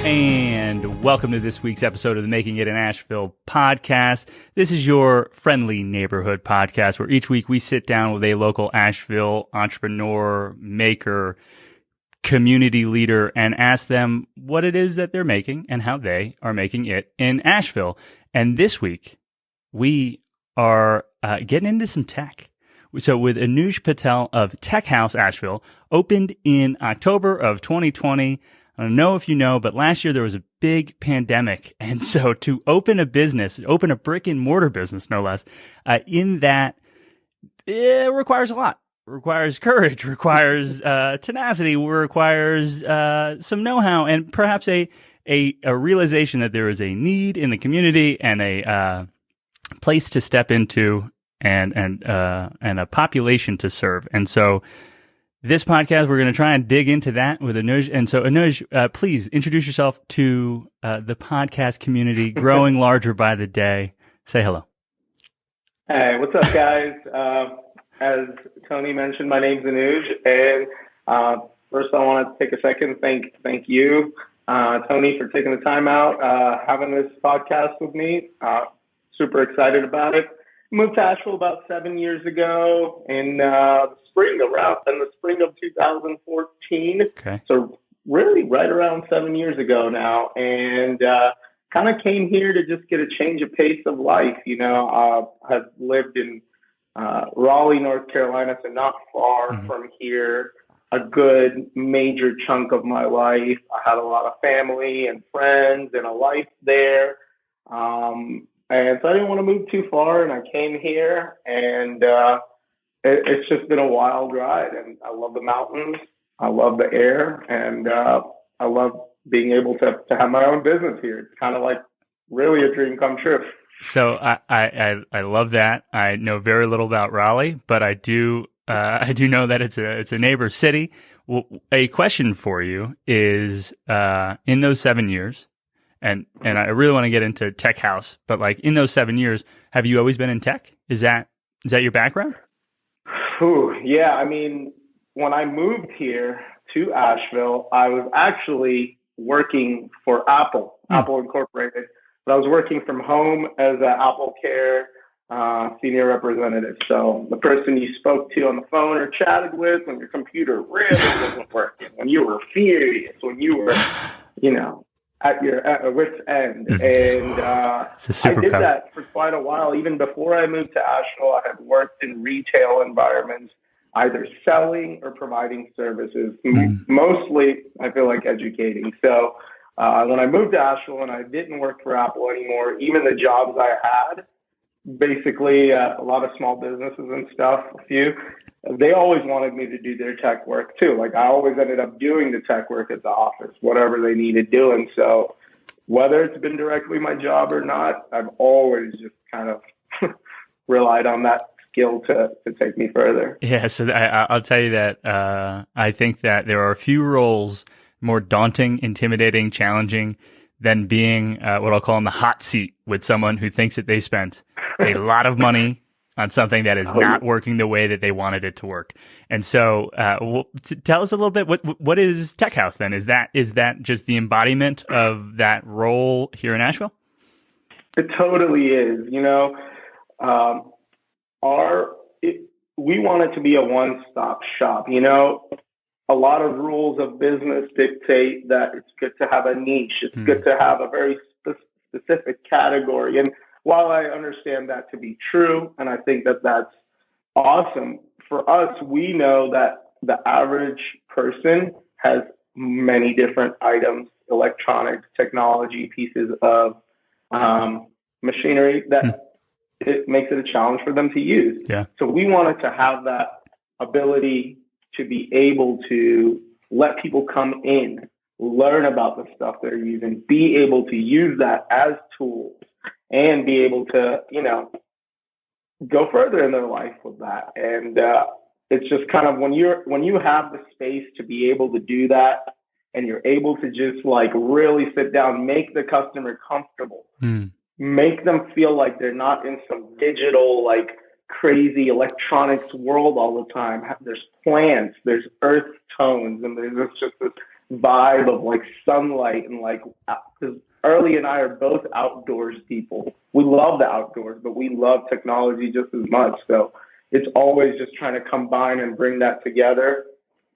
And welcome to this week's episode of the Making It in Asheville podcast. This is your friendly neighborhood podcast where each week we sit down with a local Asheville entrepreneur, maker, community leader, and ask them what it is that they're making and how they are making it in Asheville. And this week, we are getting into some tech. So with Anuj Patel of Tech House Asheville, opened in October of 2020. I don't know if you know, but last year there was a big pandemic. And so to open a business, open a brick and mortar business, no less, in that it requires a lot. It requires courage, requires tenacity, requires some know-how, and perhaps a realization that there is a need in the community and a place to step into and a population to serve. And so this podcast, we're going to try and dig into that with Anuj. And so, Anuj, please introduce yourself to the podcast community, growing larger by the day. Say hello. Hey, what's up, guys? As Tony mentioned, my name's Anuj. And first, I want to take a second. Thank you, Tony, for taking the time out, having this podcast with me. Super excited about it. Moved to Asheville about 7 years ago in the spring of 2014. Okay. So really right around 7 years ago now. And kind of came here to just get a change of pace of life. You know, I've lived in Raleigh, North Carolina, so not far from here, a good major chunk of my life. I had a lot of family and friends and a life there. And so I didn't want to move too far, and I came here, and it's just been a wild ride. And I love the mountains, I love the air, and I love being able to have my own business here. It's kind of like really a dream come true. So I love that. I know very little about Raleigh, but I do know that it's a neighbor city. Well, a question for you is in those 7 years. And I really want to get into Tech House, but like in those 7 years, have you always been in tech? Is that your background? Yeah. I mean, when I moved here to Asheville, I was actually working for Apple Incorporated, but I was working from home as an Apple Care senior representative. So the person you spoke to on the phone or chatted with when your computer really wasn't working, when you were furious, when you were, at your wit's end. And I did that for quite a while. Even before I moved to Asheville, I had worked in retail environments, either selling or providing services, mostly I feel like educating. So when I moved to Asheville and I didn't work for Apple anymore, even the jobs I had, basically a lot of small businesses and stuff, they always wanted me to do their tech work too. Like I always ended up doing the tech work at the office, whatever they needed doing. So whether it's been directly my job or not, I've always just kind of relied on that skill to take me further. Yeah. So I'll tell you that I think that there are a few roles more daunting, intimidating, challenging than being what I'll call in the hot seat with someone who thinks that they spent a lot of money on something that is not working the way that they wanted it to work. And so tell us a little bit, what is Tech House then? Is that just the embodiment of that role here in Asheville? It totally is. You know, we want it to be a one-stop shop. You know, a lot of rules of business dictate that it's good to have a niche. It's good to have a very specific category. And while I understand that to be true, and I think that that's awesome, for us, we know that the average person has many different items, electronics, technology, pieces of machinery that it makes it a challenge for them to use. Yeah. So we wanted to have that ability to be able to let people come in, learn about the stuff they're using, be able to use that as tools, and be able to, go further in their life with that. And it's just kind of when you have the space to be able to do that, and you're able to just like really sit down, make the customer comfortable, make them feel like they're not in some digital, like crazy electronics world all the time. There's plants, there's earth tones, and there's just this vibe of like sunlight and like, because Early and I are both outdoors people. We love the outdoors, but we love technology just as much. So it's always just trying to combine and bring that together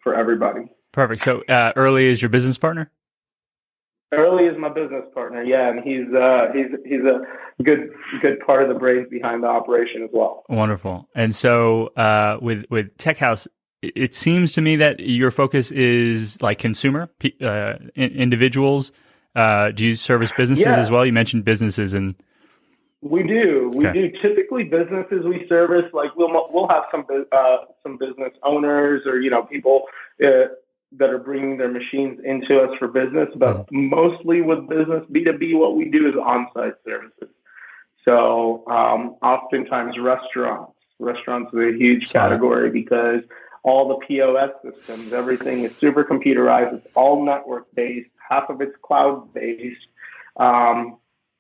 for everybody. Perfect. So Early is your business partner? Early is my business partner, yeah, and he's a good part of the brains behind the operation as well. Wonderful. And so with Tech House, it seems to me that your focus is like consumer individuals. Do you service businesses as well? You mentioned businesses, and we do. We do. Typically, businesses we service, like we'll have some business owners or people that are bringing their machines into us for business, but mostly with business B2B, what we do is on-site services. So oftentimes restaurants is a huge category because all the POS systems, everything is super computerized. It's all network-based. Half of it's cloud-based.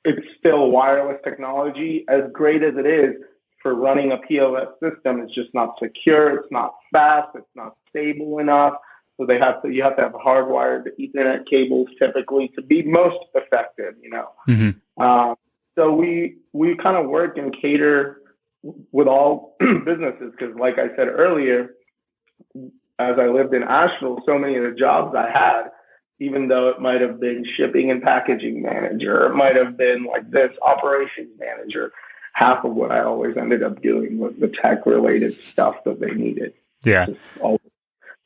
It's still wireless technology. As great as it is for running a POS system, it's just not secure. It's not fast. It's not stable enough. So you have to have hardwired Ethernet cables typically to be most effective, So we kind of work and cater with all businesses because, like I said earlier, as I lived in Asheville, so many of the jobs I had, even though it might have been shipping and packaging manager, it might have been like this operations manager, half of what I always ended up doing was the tech related stuff that they needed. Yeah. Just all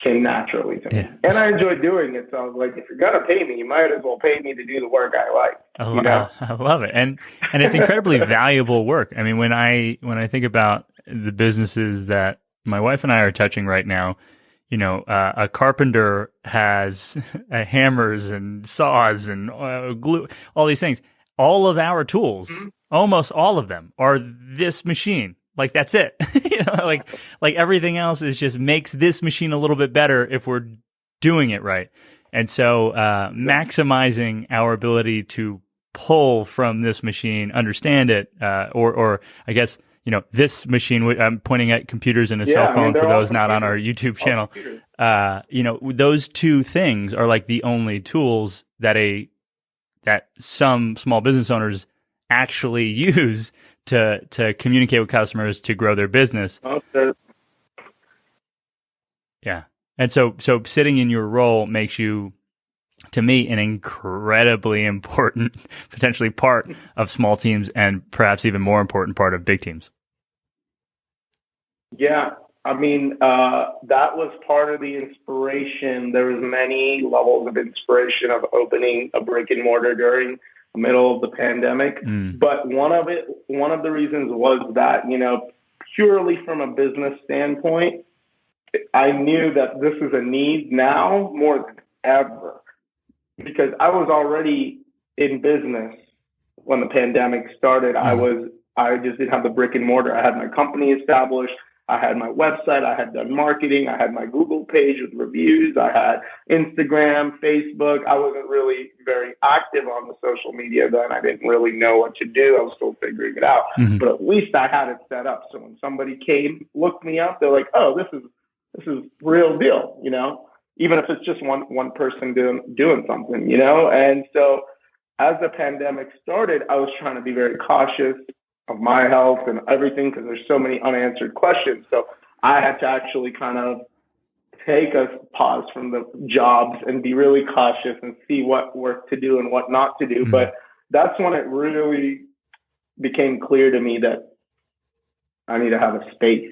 came naturally to me. Yeah. And I enjoyed doing it. So I was like, if you're going to pay me, you might as well pay me to do the work I like. I love it. And it's incredibly valuable work. I mean, when I think about the businesses that my wife and I are touching right now, a carpenter has hammers and saws and glue, all these things. All of our tools, almost all of them, are this machine. Like that's it. Like everything else is just makes this machine a little bit better if we're doing it right. And so maximizing our ability to pull from this machine, understand it, or I guess this machine. I'm pointing at computers and a cell phone for those not on our YouTube channel. Those two things are like the only tools that some small business owners actually use to communicate with customers to grow their business. Okay. Yeah. And so sitting in your role makes you, to me, an incredibly important, potentially part of small teams and perhaps even more important part of big teams. Yeah. I mean, that was part of the inspiration. There was many levels of inspiration of opening a brick and mortar during the middle of the pandemic. But one of the reasons was that, purely from a business standpoint, I knew that this is a need now more than ever because I was already in business when the pandemic started. I just didn't have the brick and mortar. I had my company established. I had my website. I had done marketing. I had my Google page with reviews. I had Instagram, Facebook. I wasn't really very active on the social media then. I didn't really know what to do. I was still figuring it out. But at least I had it set up. So when somebody came, looked me up, they're like, "Oh, this is real deal," even if it's just one person doing something, And so as the pandemic started, I was trying to be very cautious of my health and everything because there's so many unanswered questions. So I had to actually kind of take a pause from the jobs and be really cautious and see what work to do and what not to do. But that's when it really became clear to me that I need to have a space,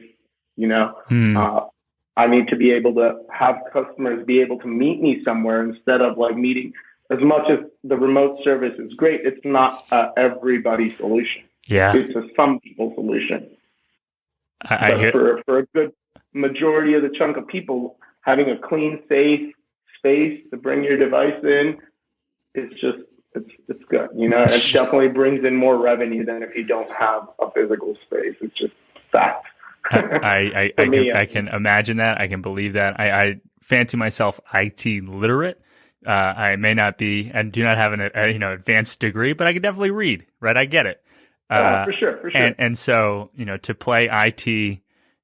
I need to be able to have customers be able to meet me somewhere instead of like meeting. As much as the remote service is great, it's not everybody's solution. Yeah, it's a some people's solution. I hear. For a good majority of the chunk of people, having a clean, safe space to bring your device in, it's good. It definitely brings in more revenue than if you don't have a physical space. It's just fact. I can imagine that. I can believe that. I fancy myself IT literate. I may not be and do not have an advanced degree, but I can definitely read. Right, I get it. For sure. And so, to play IT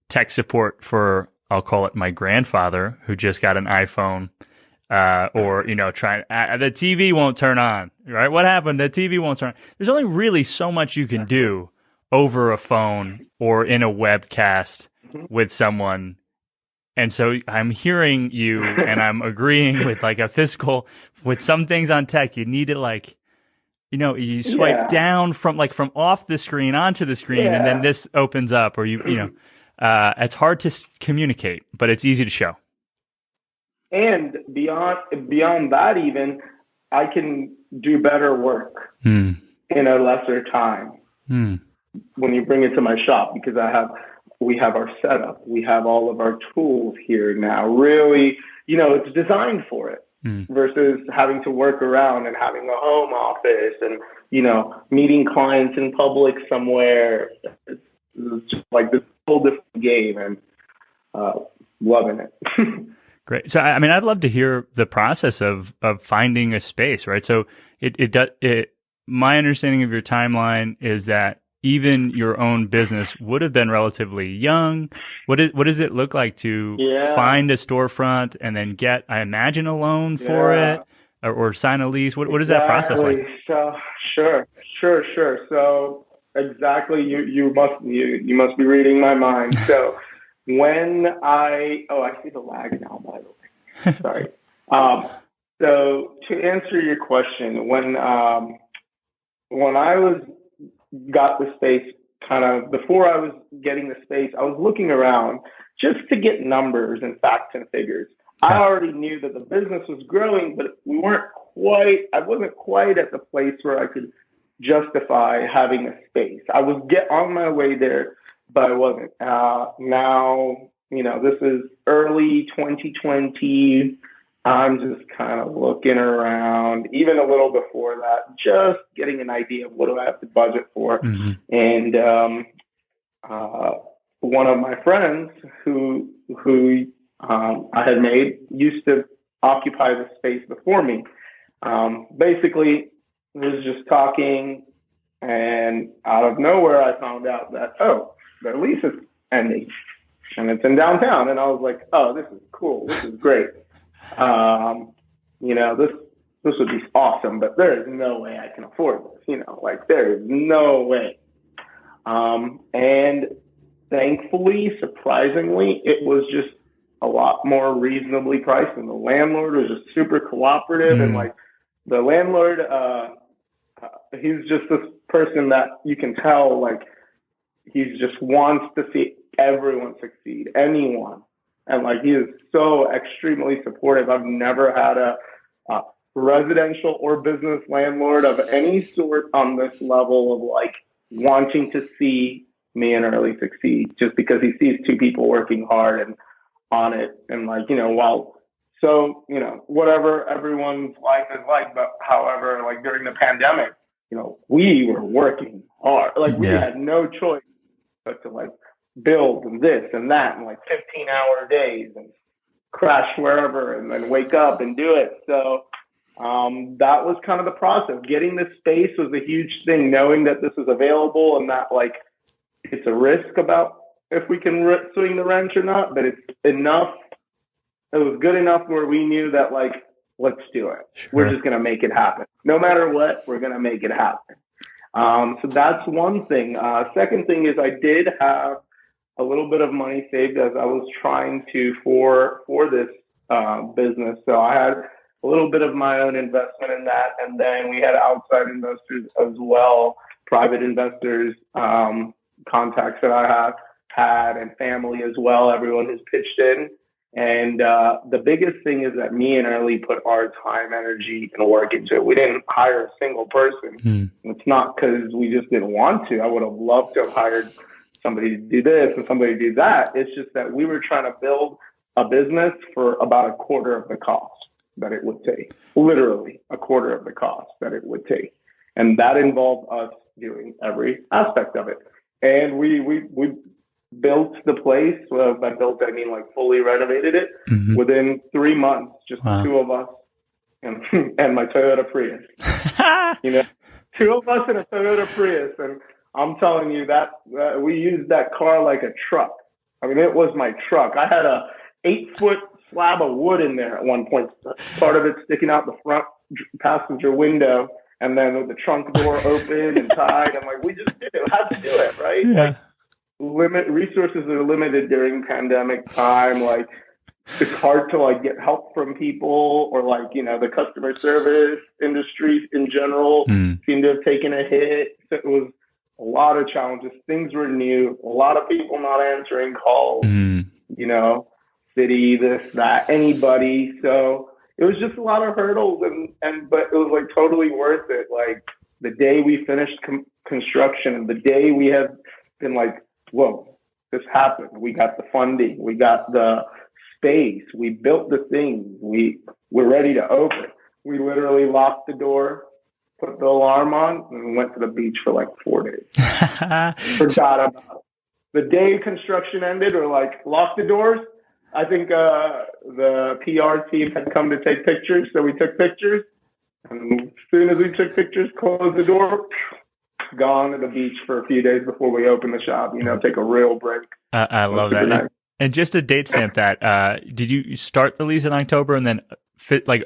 tech support for, I'll call it my grandfather, who just got an iPhone or, trying, the TV won't turn on, right? What happened? The TV won't turn on. There's only really so much you can do over a phone or in a webcast with someone. And so I'm hearing you and I'm agreeing with like a physical, with some things on tech, you need to you swipe down from off the screen onto the screen, and then this opens up, or it's hard to communicate, but it's easy to show. And beyond that, even I can do better work in a lesser time when you bring it to my shop, because we have our setup, we have all of our tools here now. Really, it's designed for it versus having to work around and having a home office and meeting clients in public somewhere. It's just like this whole different game, and loving it. Great. So, I mean, I'd love to hear the process of finding a space, right? So my understanding of your timeline is that even your own business would have been relatively young. What does it look like to find a storefront and then get, I imagine, a loan for it or sign a lease? What is that process like? So, sure. So exactly. You must be reading my mind. So when I see the lag now, by the way. Sorry. So to answer your question, when I got the space, kind of before I was getting the space, I was looking around just to get numbers and facts and figures. I already knew that the business was growing, but I wasn't quite at the place where I could justify having a space. I was on my way there, but I wasn't. Now, this is early 2020. I'm just kind of looking around, even a little before that, just getting an idea of what do I have to budget for. And one of my friends who I had made used to occupy the space before me. Basically, was just talking, and out of nowhere, I found out that, their lease is ending, and it's in downtown. And I was like, oh, this is cool. This is great. This would be awesome, but there is no way I can afford this. There is no way. And thankfully, surprisingly, it was just a lot more reasonably priced, and the landlord was just super cooperative. And the landlord, he's just this person that you can tell, he just wants to see everyone succeed, anyone. And he is so extremely supportive. I've never had a residential or business landlord of any sort on this level of wanting to see me and Early succeed, just because he sees two people working hard and on it. And whatever everyone's life is like, but however, during the pandemic, we were working hard. We had no choice but to build and this and that, and 15-hour days, and crash wherever and then wake up and do it. So that was kind of the process. Getting the space was a huge thing, knowing that this is available and that it's a risk about if we can swing the wrench or not, but it's enough. It was good enough where we knew that let's do it. Sure. We're just going to make it happen. No matter what, we're going to make it happen. So that's one thing. Second thing is I did have a little bit of money saved as I was trying to for this business. So I had a little bit of my own investment in that, and then we had outside investors as well, private investors, contacts that I had, and family as well. Everyone who's pitched in. And the biggest thing is that me and Early put our time, energy, and work into it. We didn't hire a single person. It's not because we just didn't want to. I would have loved to have hired somebody to do this and somebody to do that. It's just that we were trying to build a business for about a quarter of the cost that it would take. Literally a quarter of the cost that it would take. And that involved us doing every aspect of it. And we built the place. Well, by built, I mean fully renovated it within 3 months, just the two of us and my Toyota Prius. 2 of us in a Toyota Prius. And I'm telling you that we used that car like a truck. I mean, it was my truck. I had a 8-foot slab of wood in there at one point. Part of it sticking out the front passenger window, and then the trunk door open and tied. I'm like, we just did it. Had to do it, right? Yeah. Like, resources are limited during pandemic time. Like, it's hard to like get help from people, or like, you know, the customer service industry in general seemed to have taken a hit. So it was a lot of challenges. Things were new. A lot of people not answering calls. You know, city, this, that, anybody. So it was just a lot of hurdles, but it was like totally worth it. Like the day we finished construction, the day we had been like, whoa, this happened. We got the funding, we got the space, we built the things, we're ready to open. We literally locked the door, put the alarm on, and went to the beach for like 4 days. Forgot about it. The day construction ended, or like locked the doors, I think the PR team had come to take pictures, so we took pictures. And as soon as we took pictures, closed the door, gone to the beach for a few days before we opened the shop. You know, take a real break. I love that. Nice. And just to date stamp that, did you start the lease in October and then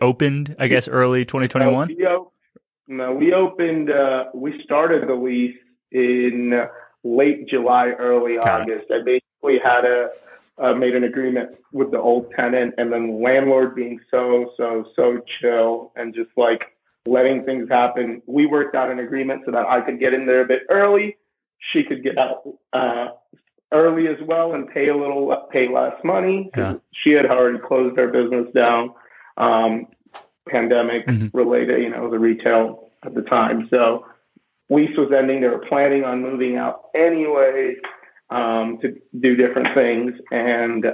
opened, I guess, early 2021? We opened. We started the lease in late July, early August. I basically had made an agreement with the old tenant, and then the landlord being so chill and just like letting things happen. We worked out an agreement so that I could get in there a bit early. She could get out early as well and pay less money. She had already closed her business down, pandemic related, you know, the retail at the time. So lease was ending. They were planning on moving out anyway, to do different things, and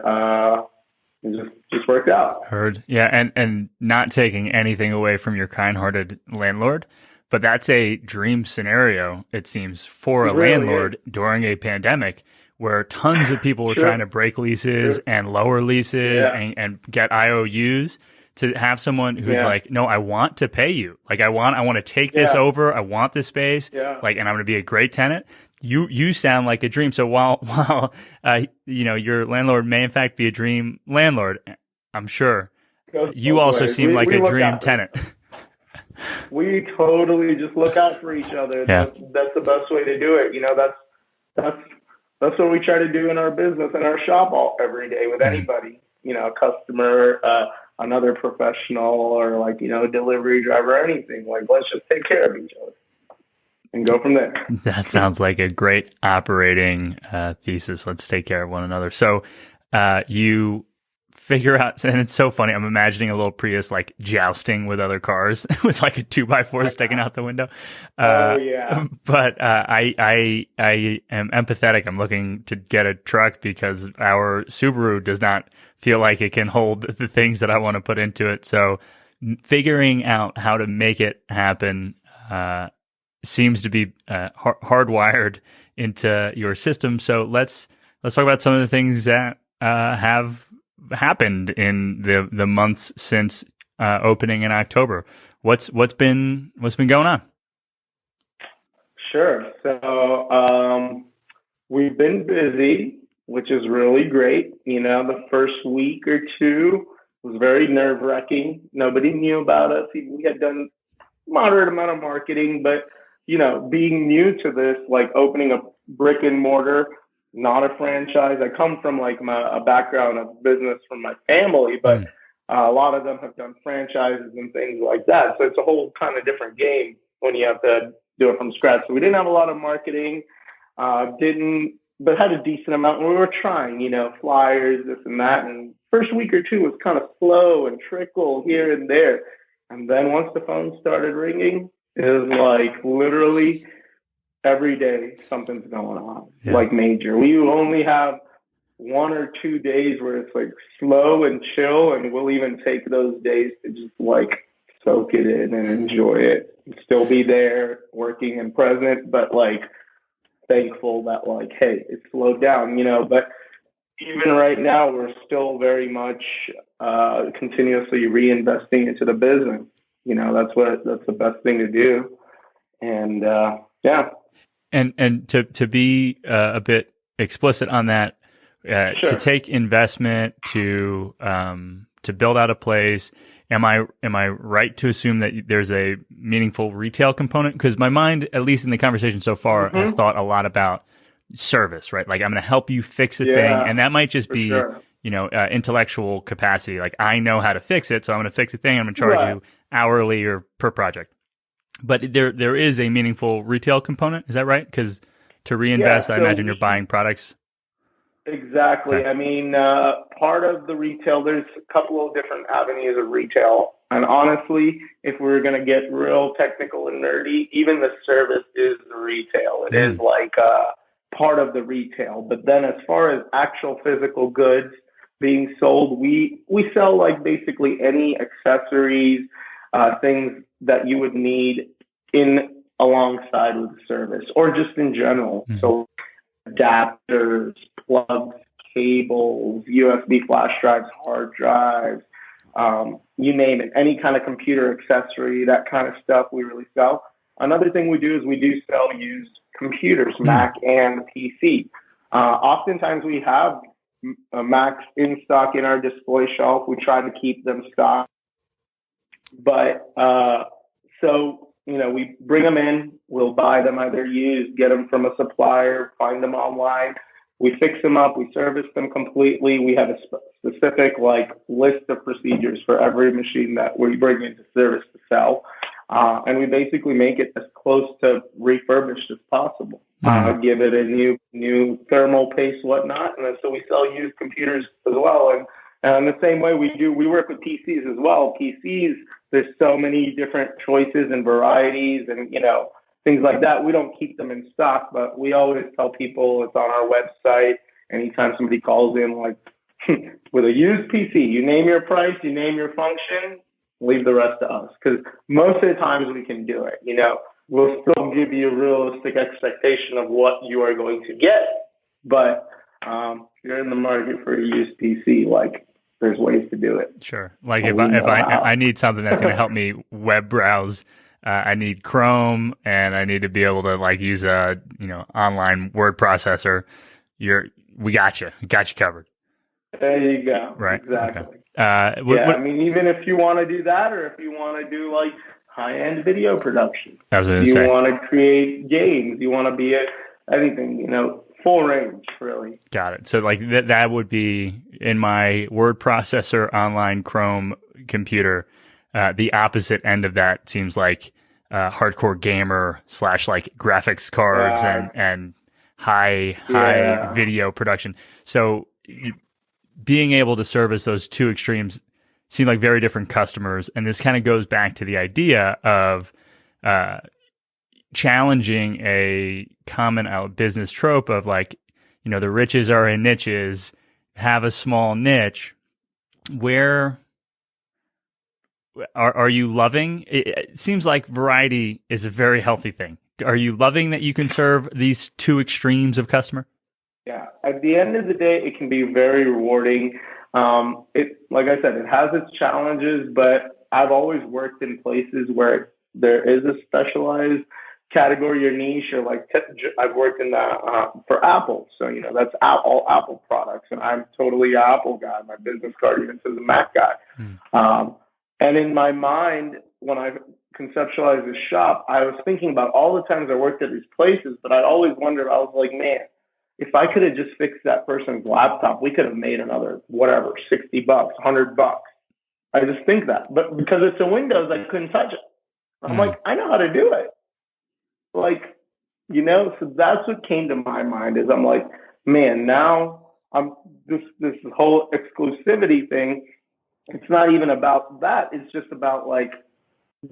it just worked out. Heard. Yeah, and not taking anything away from your kind-hearted landlord, but that's a dream scenario, it seems, for a landlord during a pandemic where tons of people were trying to break leases and lower leases and get IOUs. To have someone who's like, no, I want to pay you. Like, I want to take this over. I want this space. Like, and I'm going to be a great tenant. You sound like a dream. So while you know, your landlord may in fact be a dream landlord, I'm sure you also seem like a dream tenant. We totally just look out for each other. That's the best way to do it. You know, that's what we try to do in our business and our shop every day with anybody. You know, a customer, another professional, or like, you know, a delivery driver, or anything. Like, let's just take care of each other and go from there. That sounds like a great operating thesis. Let's take care of one another. So you figure out, and it's so funny, I'm imagining a little Prius like jousting with other cars with like a 2x4 sticking out the window. But I am empathetic. I'm looking to get a truck because our Subaru does not feel like it can hold the things that I want to put into it. So figuring out how to make it happen seems to be hardwired into your system. So let's talk about some of the things that have happened in the months since opening in October. What's been going on? Sure. So we've been busy, which is really great. You know, the first week or two was very nerve-wracking. Nobody knew about us. We had done moderate amount of marketing, but, you know, being new to this, like opening a brick and mortar, not a franchise. I come from like a background of business from my family, but a lot of them have done franchises and things like that. So it's a whole kind of different game when you have to do it from scratch. So we didn't have a lot of marketing, but had a decent amount. We were trying, you know, flyers, this and that. And first week or two was kind of slow and trickle here and there. And then once the phone started ringing, it was like literally every day something's going on, like major. We only have 1 or 2 days where it's like slow and chill, and we'll even take those days to just like soak it in and enjoy it. Still be there, working and present, but like thankful that like, hey, it slowed down, you know. But even right now, we're still very much continuously reinvesting into the business. You know, that's the best thing to do. And And to be a bit explicit on that, To take investment to build out a place. Am I right to assume that there's a meaningful retail component? Because my mind, at least in the conversation so far, has thought a lot about service, right? Like I'm going to help you fix a thing, and that might just be intellectual capacity. Like I know how to fix it, so I'm going to fix a thing. I'm going to charge you hourly or per project. But there is a meaningful retail component. Is that right? Because to reinvest, I imagine you're buying products. Exactly. Okay. I mean, part of the retail, there's a couple of different avenues of retail. And honestly, if we're going to get real technical and nerdy, even the service is the retail. It is like part of the retail. But then as far as actual physical goods being sold, we sell like basically any accessories, things that you would need in alongside with the service or just in general. So adapters, plugs, cables, USB flash drives, hard drives, you name it, any kind of computer accessory, that kind of stuff we really sell. Another thing we do is we do sell used computers, Mac and PC. Oftentimes we have Macs in stock in our display shelf. We try to keep them stocked. But we bring them in, we'll buy them either used, get them from a supplier, find them online. We fix them up, we service them completely. We have a specific list of procedures for every machine that we bring into service to sell. And we basically make it as close to refurbished as possible. Give it a new thermal paste, whatnot. And so we sell used computers as well. And the same way we work with PCs as well. PCs, there's so many different choices and varieties and, things like that. We don't keep them in stock, but we always tell people it's on our website. Anytime somebody calls in with a used PC, you name your price, you name your function, leave the rest to us. Because most of the times we can do it. We'll still give you a realistic expectation of what you are going to get. But if you're in the market for a used PC, there's ways to do it. Sure. If I need something that's going to help me web browse, I need Chrome and I need to be able to use a online word processor. We got you covered. There you go. Right. Exactly. Okay. I mean, even if you want to do that, or if you want to do high-end video production, you want to create games, you want to be anything, full range, really. Got it. So that would be in my word processor online Chrome computer. The opposite end of that seems like hardcore gamer / graphics cards and high video production. So being able to service those two extremes seem like very different customers. And this kind of goes back to the idea of challenging a common business trope of the riches are in niches, have a small niche. Where are you loving? It seems like variety is a very healthy thing. Are you loving that you can serve these two extremes of customer? Yeah. At the end of the day, it can be very rewarding. Like I said, it has its challenges, but I've always worked in places where there is a specialized category or niche, or I've worked in for Apple. So, that's all Apple products. And I'm totally an Apple guy. My business card even says a Mac guy. And in my mind, when I conceptualized this shop, I was thinking about all the times I worked at these places, but I always wondered, I was like, man, if I could have just fixed that person's laptop, we could have made another, whatever, $60, $100. I just think that. But because it's a Windows, I couldn't touch it. I'm like, I know how to do it. So that's what came to my mind is I'm like, man, now I'm this whole exclusivity thing. It's not even about that. It's just about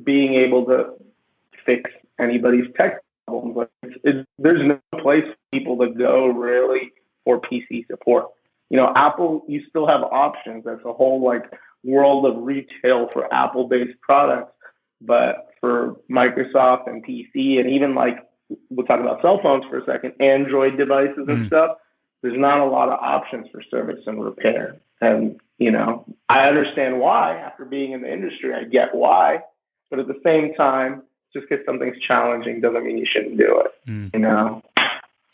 being able to fix anybody's tech problems. There's no place for people to go really for PC support. Apple, you still have options. That's a whole world of retail for Apple-based products. But for Microsoft and PC, and even we'll talk about cell phones for a second, Android devices and stuff, there's not a lot of options for service and repair. And, I understand why. After being in the industry, I get why. But at the same time, just because something's challenging doesn't mean you shouldn't do it,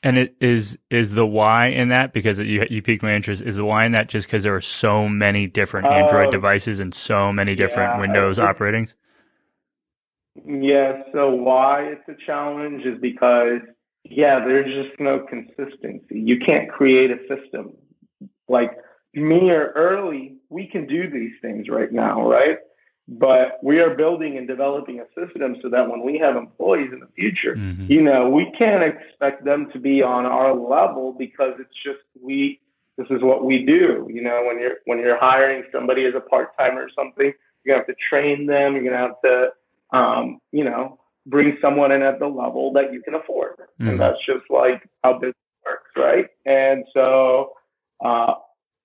And it is the why in that, because you piqued my interest, is the why in that just because there are so many different Android devices and so many different Windows operatings? Yeah, so why it's a challenge is because, there's just no consistency. You can't create a system. Like me or Early, we can do these things right now, right? But we are building and developing a system so that when we have employees in the future, we can't expect them to be on our level, because it's just this is what we do. When you're hiring somebody as a part-timer or something, you're gonna have to train them, you're gonna have to bring someone in at the level that you can afford. And that's just like how business works, right? And so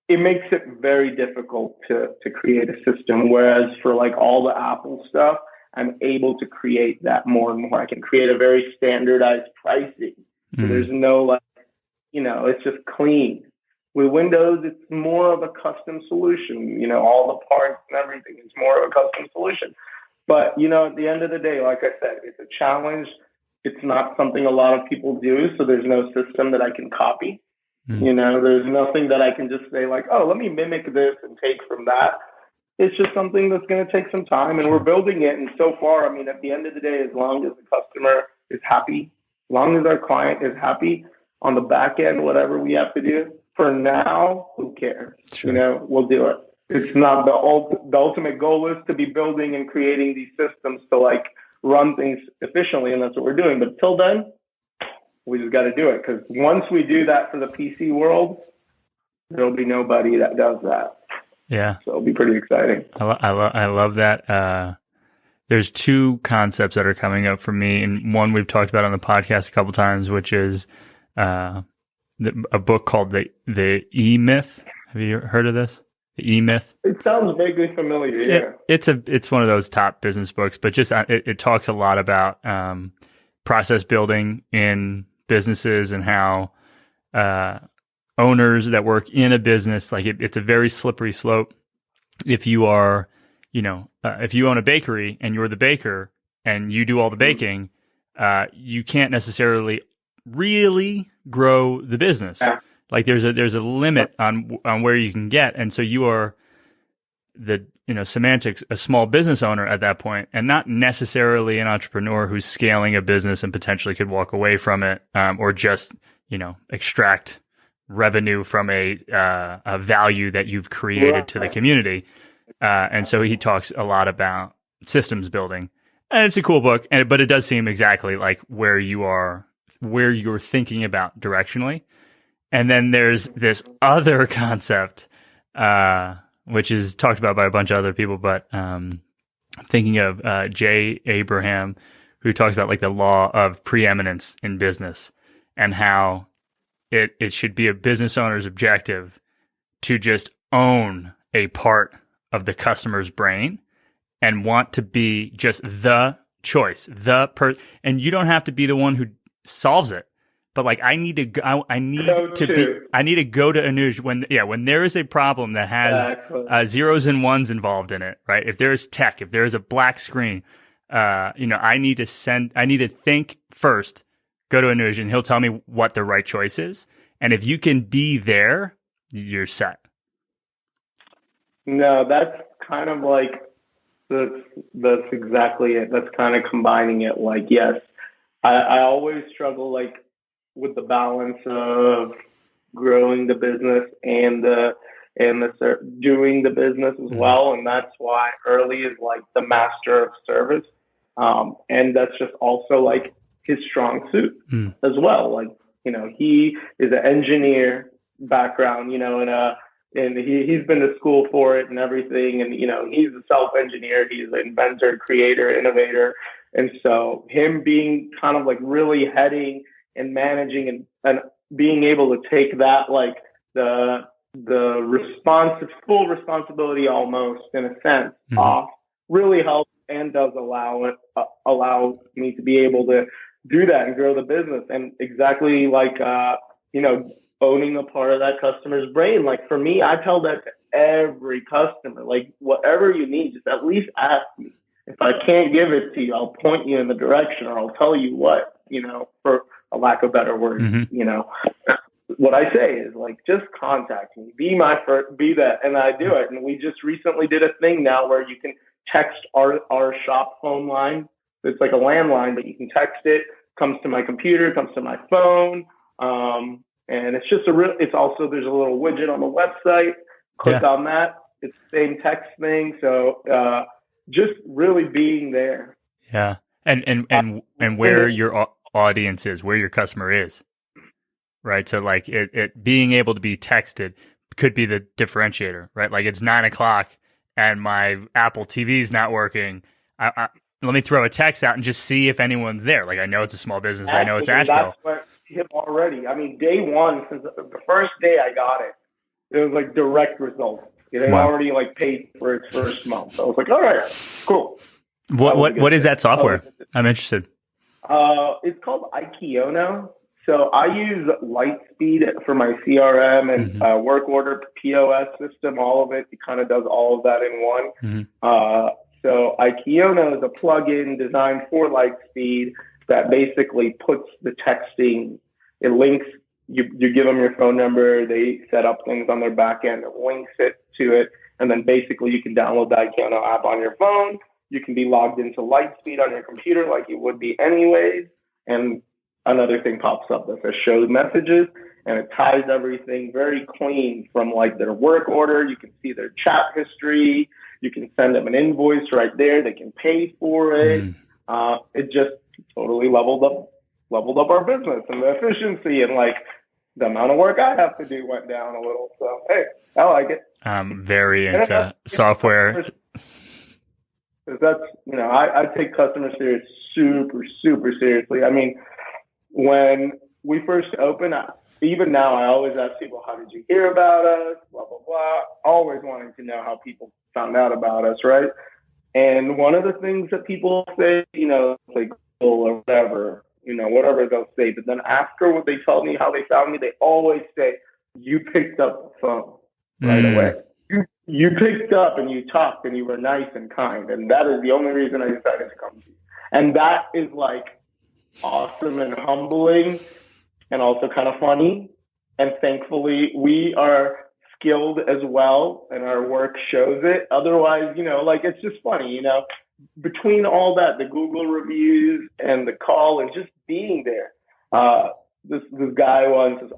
it makes it very difficult to create a system. Whereas for like all the Apple stuff, I'm able to create that more and more. I can create a very standardized pricing. So there's no it's just clean. With Windows, it's more of a custom solution. All the parts and everything is more of a custom solution. But, at the end of the day, like I said, it's a challenge. It's not something a lot of people do. So there's no system that I can copy. There's nothing that I can just say like, oh, let me mimic this and take from that. It's just something that's going to take some time, and we're building it. And so far, at the end of the day, as long as the customer is happy, as long as our client is happy on the back end, whatever we have to do, for now, who cares? Sure. We'll do it. It's not the ultimate goal is to be building and creating these systems to like run things efficiently, and that's what we're doing. But till then, we just got to do it, because once we do that for the PC world, there'll be nobody that does that. Yeah. So it'll be pretty exciting. I love that. There's two concepts that are coming up for me, and one we've talked about on the podcast a couple times, which is a book called the EMyth. Have you heard of this? The EMyth. It sounds vaguely familiar. Yeah. It's one of those top business books, but just it talks a lot about process building in businesses, and how owners that work in a business, like it's a very slippery slope. If you are, if you own a bakery and you're the baker and you do all the baking, you can't necessarily really grow the business. Yeah. Like there's a limit on where you can get, and so you are semantics, a small business owner at that point, and not necessarily an entrepreneur who's scaling a business and potentially could walk away from it, or just extract revenue from a value that you've created to the community. And so he talks a lot about systems building, and it's a cool book. But it does seem exactly like where you're thinking about directionally. And then there's this other concept, which is talked about by a bunch of other people, but thinking of Jay Abraham, who talks about like the law of preeminence in business, and how it should be a business owner's objective to just own a part of the customer's brain and want to be just the choice, and you don't have to be the one who solves it. But like I need to go to Anuj when there is a problem that has zeros and ones involved in it, right? If there is tech, if there is a black screen, I need to think first, go to Anuj, and he'll tell me what the right choice is. And if you can be there, you're set. No, that's kind of like that's exactly it. That's kind of combining it. Like, yes, I always struggle like with the balance of growing the business and doing the business as well. And that's why Early is like the master of service. And that's just also like his strong suit as well. Like, he is an engineer background, and he's been to school for it and everything. And, he's a self-engineer. He's an inventor, creator, innovator. And so him being kind of like really heading and managing and being able to take that, like the full responsibility almost in a sense off, really helps and does allow me to be able to do that and grow the business. And exactly like, owning a part of that customer's brain. Like for me, I tell that to every customer, like whatever you need, just at least ask me. If I can't give it to you, I'll point you in the direction, or I'll tell you what, a lack of better word, what I say is like, just contact me, be that. And I do it. And we just recently did a thing now where you can text our shop phone line. It's like a landline, but you can text it, comes to my computer, comes to my phone. And it's just it's also, there's a little widget on the website, click on that. It's the same text thing. So, just really being there. Yeah. And where your audience is, where your customer is. Right. So like it being able to be texted could be the differentiator, right? Like it's 9:00 and my Apple TV is not working. Let me throw a text out and just see if anyone's there. Like I know it's a small business. I know it's Asheville. That's what him already. I mean, day one, since the first day I got it, it was like direct results. It had already like paid for its first month. So I was like, all right, cool. What is that software? I'm interested. It's called Ikeyono. So I use Lightspeed for my CRM and work order POS system, all of it. It kind of does all of that in one. So Ikeyono is a plugin designed for Lightspeed that basically puts the texting, it links, you give them your phone number, they set up things on their back end, it links it to it, and then basically you can download the Ikeyono app on your phone. You can be logged into Lightspeed on your computer like you would be anyways, and another thing pops up that says show messages, and it ties everything very clean from like their work order. You can see their chat history. You can send them an invoice right there. They can pay for it. It just totally leveled up our business, and the efficiency and like the amount of work I have to do went down a little. So, hey, I like it. I'm very into software. That's, I take customer service super, super seriously. I mean, when we first opened, even now, I always ask people, how did you hear about us? Blah, blah, blah. Always wanting to know how people found out about us, right? And one of the things that people say, it's like Google or whatever they'll say. But then after what they tell me how they found me, they always say, you picked up the phone right away. You picked up and you talked and you were nice and kind. And that is the only reason I decided to come to you. And that is like awesome and humbling and also kind of funny. And thankfully, we are skilled as well and our work shows it. Otherwise, it's just funny, between all that, the Google reviews and the call and just being there. This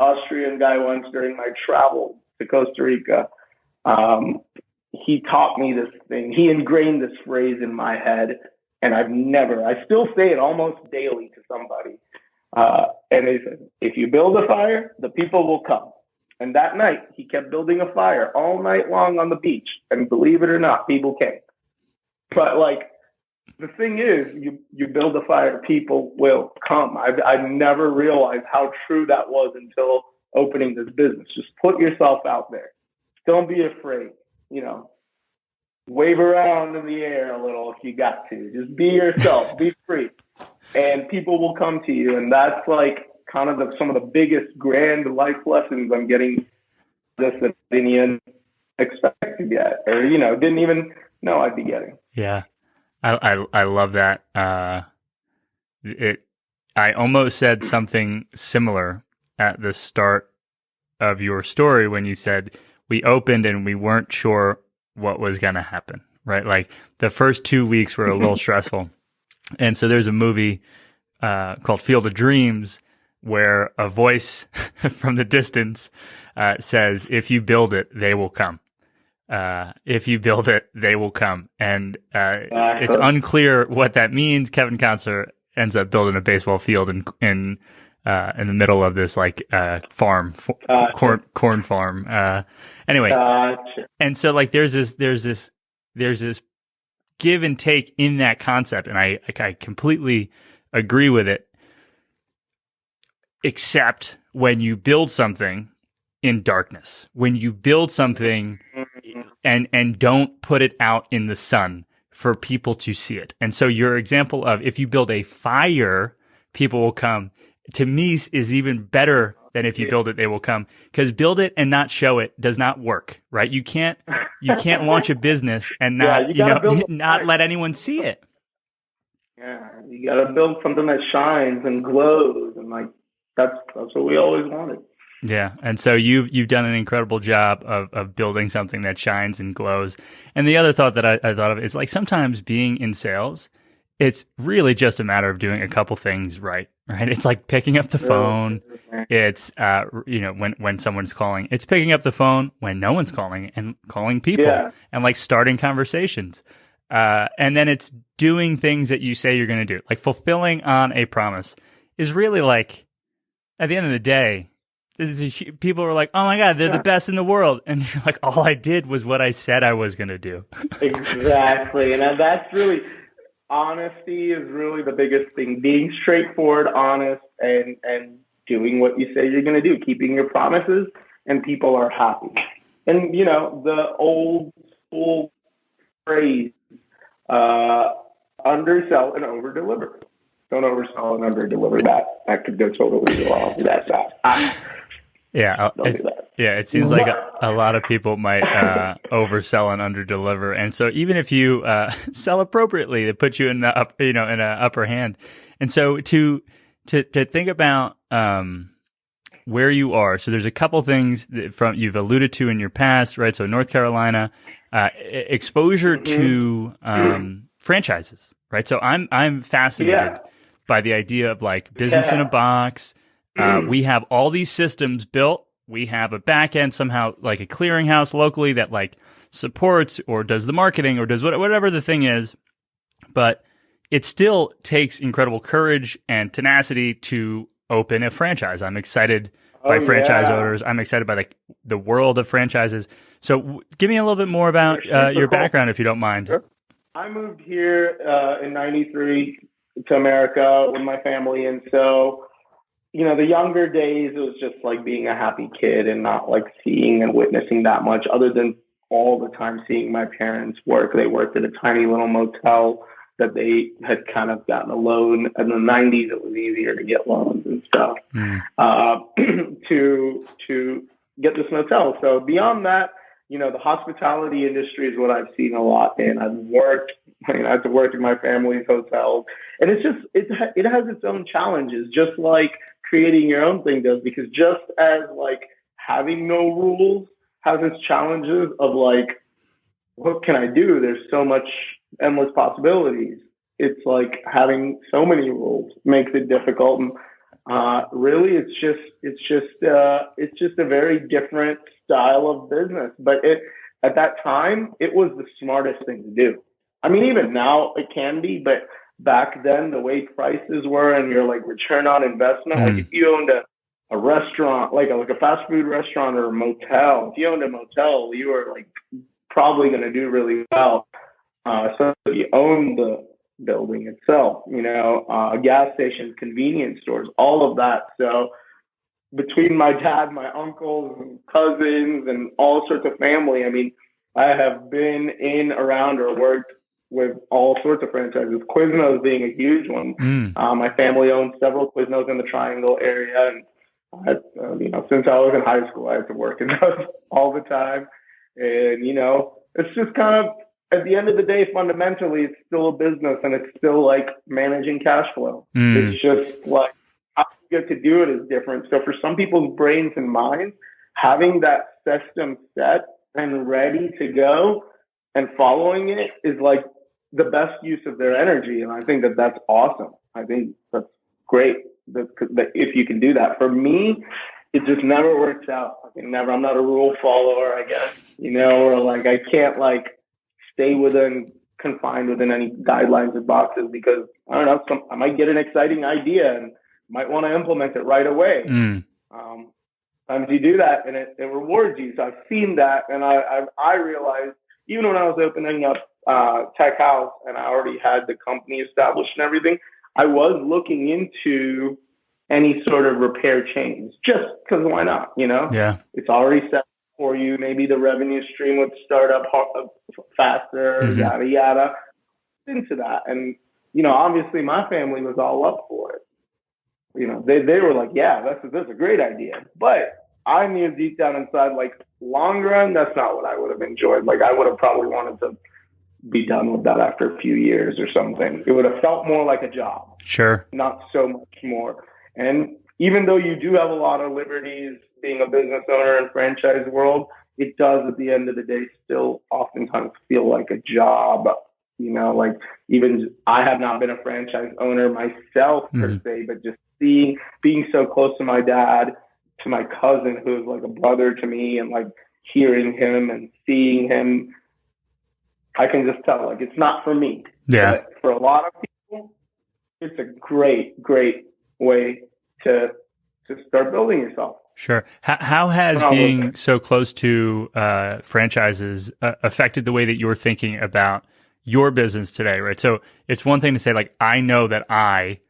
Austrian guy once during my travel to Costa Rica, he taught me this thing. He ingrained this phrase in my head, and I still say it almost daily to somebody. And he said, if you build a fire, the people will come. And that night, he kept building a fire all night long on the beach. And believe it or not, people came. But the thing is, you build a fire, people will come. I've never realized how true that was until opening this business. Just put yourself out there. Don't be afraid, wave around in the air a little if you got to. Just be yourself, be free, and people will come to you. And that's kind of some of the biggest grand life lessons I'm getting that I didn't even expect to get, or, didn't even know I'd be getting. Yeah. I love that. I almost said something similar at the start of your story when you said we opened and we weren't sure what was going to happen, right? Like the first 2 weeks were a little stressful. And so there's a movie called Field of Dreams where a voice from the distance says, if you build it, they will come. If you build it, they will come. And it's unclear what that means. Kevin Counselor ends up building a baseball field in the middle of this farm, corn farm. Anyway, and so there's this give and take in that concept, and I completely agree with it. Except when you build something in darkness, when you build something and don't put it out in the sun for people to see it. And so your example of if you build a fire, people will come, to me is even better than if you build it, they will come. Because build it and not show it does not work, right? You can't launch a business and not not let anyone see it. Yeah, you got to build something that shines and glows and that's what we always wanted. Yeah. And so you've done an incredible job of building something that shines and glows. And the other thought that I thought of is like sometimes being in sales, it's really just a matter of doing a couple things right? It's like picking up the phone. It's, when someone's calling, it's picking up the phone when no one's calling and calling people and like starting conversations. And then it's doing things that you say you're going to do, like fulfilling on a promise is really like, at the end of the day, people are like, oh my God, they're the best in the world. And you're like, all I did was what I said I was going to do. Exactly. And that's really, honesty is really the biggest thing. Being straightforward, honest, and doing what you say you're going to do, keeping your promises, and people are happy. And, the old school phrase, undersell and over-deliver. Don't oversell and under-deliver. That could go totally wrong. That's that. It seems like a lot of people might oversell and underdeliver, and so even if you sell appropriately, it puts you in the in an upper hand. And so to think about where you are, so there's a couple things from you've alluded to in your past, right? So North Carolina, exposure to franchises, right? So I'm fascinated by the idea of like business in a box. We have all these systems built. We have a back end somehow, like a clearinghouse locally that like supports or does the marketing or does whatever the thing is. But it still takes incredible courage and tenacity to open a franchise. I'm excited by franchise owners. I'm excited by the world of franchises. So give me a little bit more about your background, if you don't mind. Sure. I moved here in '93 to America with my family. And so, the younger days, it was just like being a happy kid and not like seeing and witnessing that much other than all the time seeing my parents work. They worked at a tiny little motel that they had kind of gotten a loan. In the 90s, it was easier to get loans and stuff to get this motel. So beyond that, the hospitality industry is what I've seen a lot in. I had to work in my family's hotels, and it has its own challenges, just like creating your own thing does, because just as like having no rules has its challenges of like, what can I do? There's so much endless possibilities. It's like having so many rules makes it difficult. And really, it's just a very different style of business. But at that time, it was the smartest thing to do. I mean, even now it can be, but back then the way prices were and your like return on investment, like if you owned a restaurant, like a fast food restaurant or a motel, if you owned a motel, you were like probably going to do really well. So if you own the building itself, gas stations, convenience stores, all of that. So between my dad, my uncles and cousins and all sorts of family, I mean, I have been in, around, or worked with all sorts of franchises, Quiznos being a huge one. My family owns several Quiznos in the Triangle area. And, since I was in high school, I had to work in those all the time. And, it's just kind of, at the end of the day, fundamentally, it's still a business and it's still like managing cash flow. It's just like how you get to do it is different. So for some people's brains and minds, having that system set and ready to go and following it is like the best use of their energy. And I think that that's awesome. I think that's great that if you can do that. For me, it just never works out. I'm not a rule follower, I guess, or like I can't like stay confined within any guidelines or boxes because I don't know, I might get an exciting idea and might want to implement it right away. Sometimes you do that and it rewards you. So I've seen that. And I realized even when I was opening up Tech House and I already had the company established and everything, I was looking into any sort of repair chains just because why not? Yeah. It's already set for you. Maybe the revenue stream would start up faster, yada, yada, into that. And, obviously my family was all up for it. They were like, yeah, that's a great idea. But I knew deep down inside, like long run, that's not what I would have enjoyed. Like I would have probably wanted to be done with that after a few years or something. It would have felt more like a job. Sure. Not so much more. And, even though you do have a lot of liberties being a business owner in franchise world, it does at the end of the day still oftentimes feel like a job. Like even I have not been a franchise owner myself per se, but just being so close to my dad, to my cousin, who is like a brother to me, and like hearing him and seeing him, I can just tell like it's not for me. Yeah. But for a lot of people, it's a great way to start building yourself. Sure. How has being so close to franchises affected the way that you're thinking about your business today, right? So it's one thing to say, like, I know that I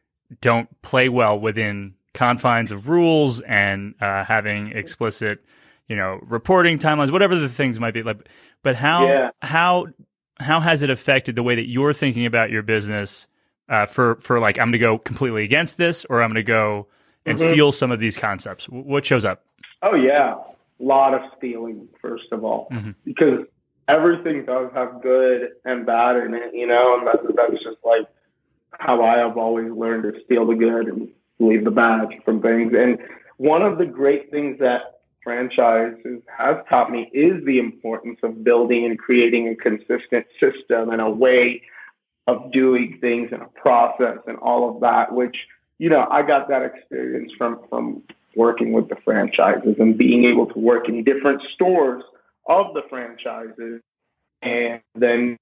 don't play well within confines of rules and having explicit, reporting timelines, whatever the things might be. Like, but how has it affected the way that you're thinking about your business for like, I'm going to go completely against this, or I'm going to go and steal some of these concepts? What shows up? Oh, yeah. A lot of stealing, first of all, because everything does have good and bad in it, and that's just like how I have always learned to steal the good and leave the bad from things. And one of the great things that franchises has taught me is the importance of building and creating a consistent system and a way of doing things and a process and all of that, which, I got that experience from working with the franchises and being able to work in different stores of the franchises, and then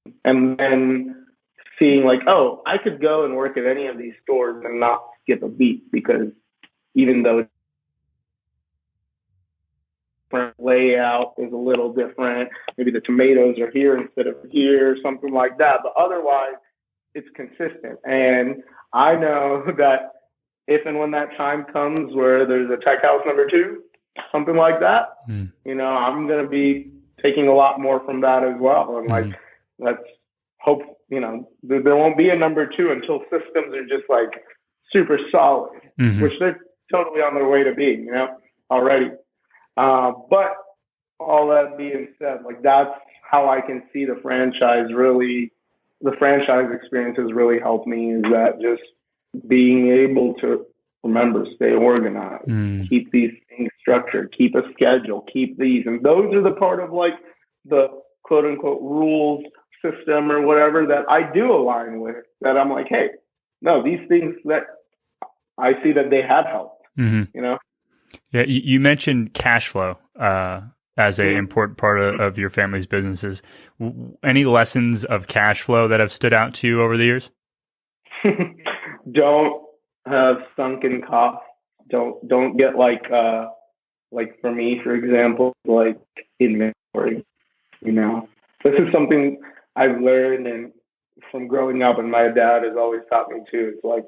seeing like, oh, I could go and work at any of these stores and not skip a beat, because even though layout is a little different, maybe the tomatoes are here instead of here, something like that, but otherwise it's consistent. And I know that if and when that time comes where there's a tech house number 2, something like that, I'm going to be taking a lot more from that as well. And like, let's hope, there won't be a number 2 until systems are just like super solid, which they're totally on their way to being, already. But all that being said, like, that's how I can see the franchise experience has really helped me, is that just being able to remember, stay organized, keep these things structured, keep a schedule, keep these. And those are the part of like the quote unquote rules system or whatever that I do align with, that I'm like, hey, no, these things that I see that they have helped, Yeah. You mentioned cash flow as an important part of your family's businesses. Any lessons of cash flow that have stood out to you over the years? Don't have sunken costs. Don't get like for me, for example, like inventory. This is something I've learned and from growing up, and my dad has always taught me too. It's like,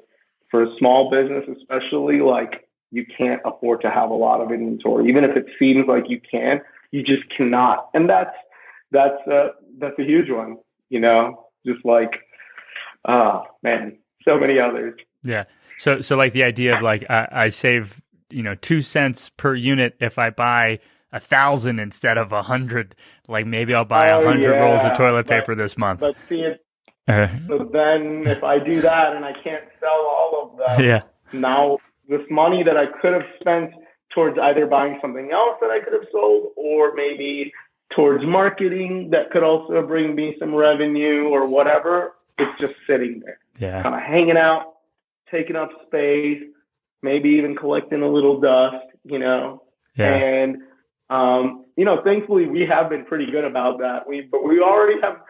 for a small business, especially, like, you can't afford to have a lot of inventory, even if it seems like you can. You just cannot, and that's a huge one. Just like, man, so many others. Yeah. So like the idea of like, I save, 2 cents per unit if I buy 1,000 instead of 100. Like, maybe I'll buy 100 rolls of toilet paper this month. But see, so then if I do that and I can't sell all of them, now this money that I could have spent towards either buying something else that I could have sold, or maybe towards marketing that could also bring me some revenue or whatever, it's just sitting there, kind of hanging out, taking up space, maybe even collecting a little dust, and, thankfully we have been pretty good about that. But we already have,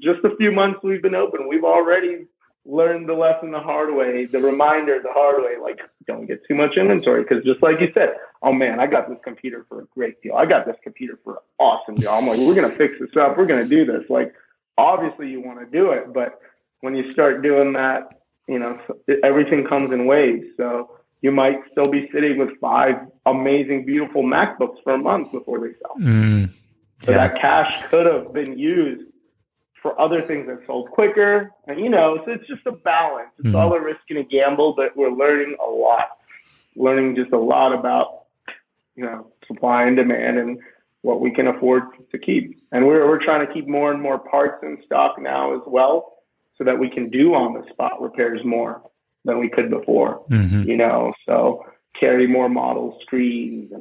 just a few months we've been open, we've already learned the lesson the hard way, the reminder the hard way, like, don't get too much inventory. Because just like you said, oh man, I got this computer for a great deal. I got this computer for an awesome deal. I'm like, we're going to fix this up. We're going to do this. Like, obviously you want to do it, but when you start doing that, everything comes in waves. So you might still be sitting with 5 amazing, beautiful MacBooks for a month before they sell. So that cash could have been used for other things that sold quicker. And, so it's just a balance. It's all a risk and a gamble, but we're learning a lot. Learning just a lot about, supply and demand and what we can afford to keep. And we're trying to keep more and more parts in stock now as well, so that we can do on the spot repairs more than we could before, so carry more model screens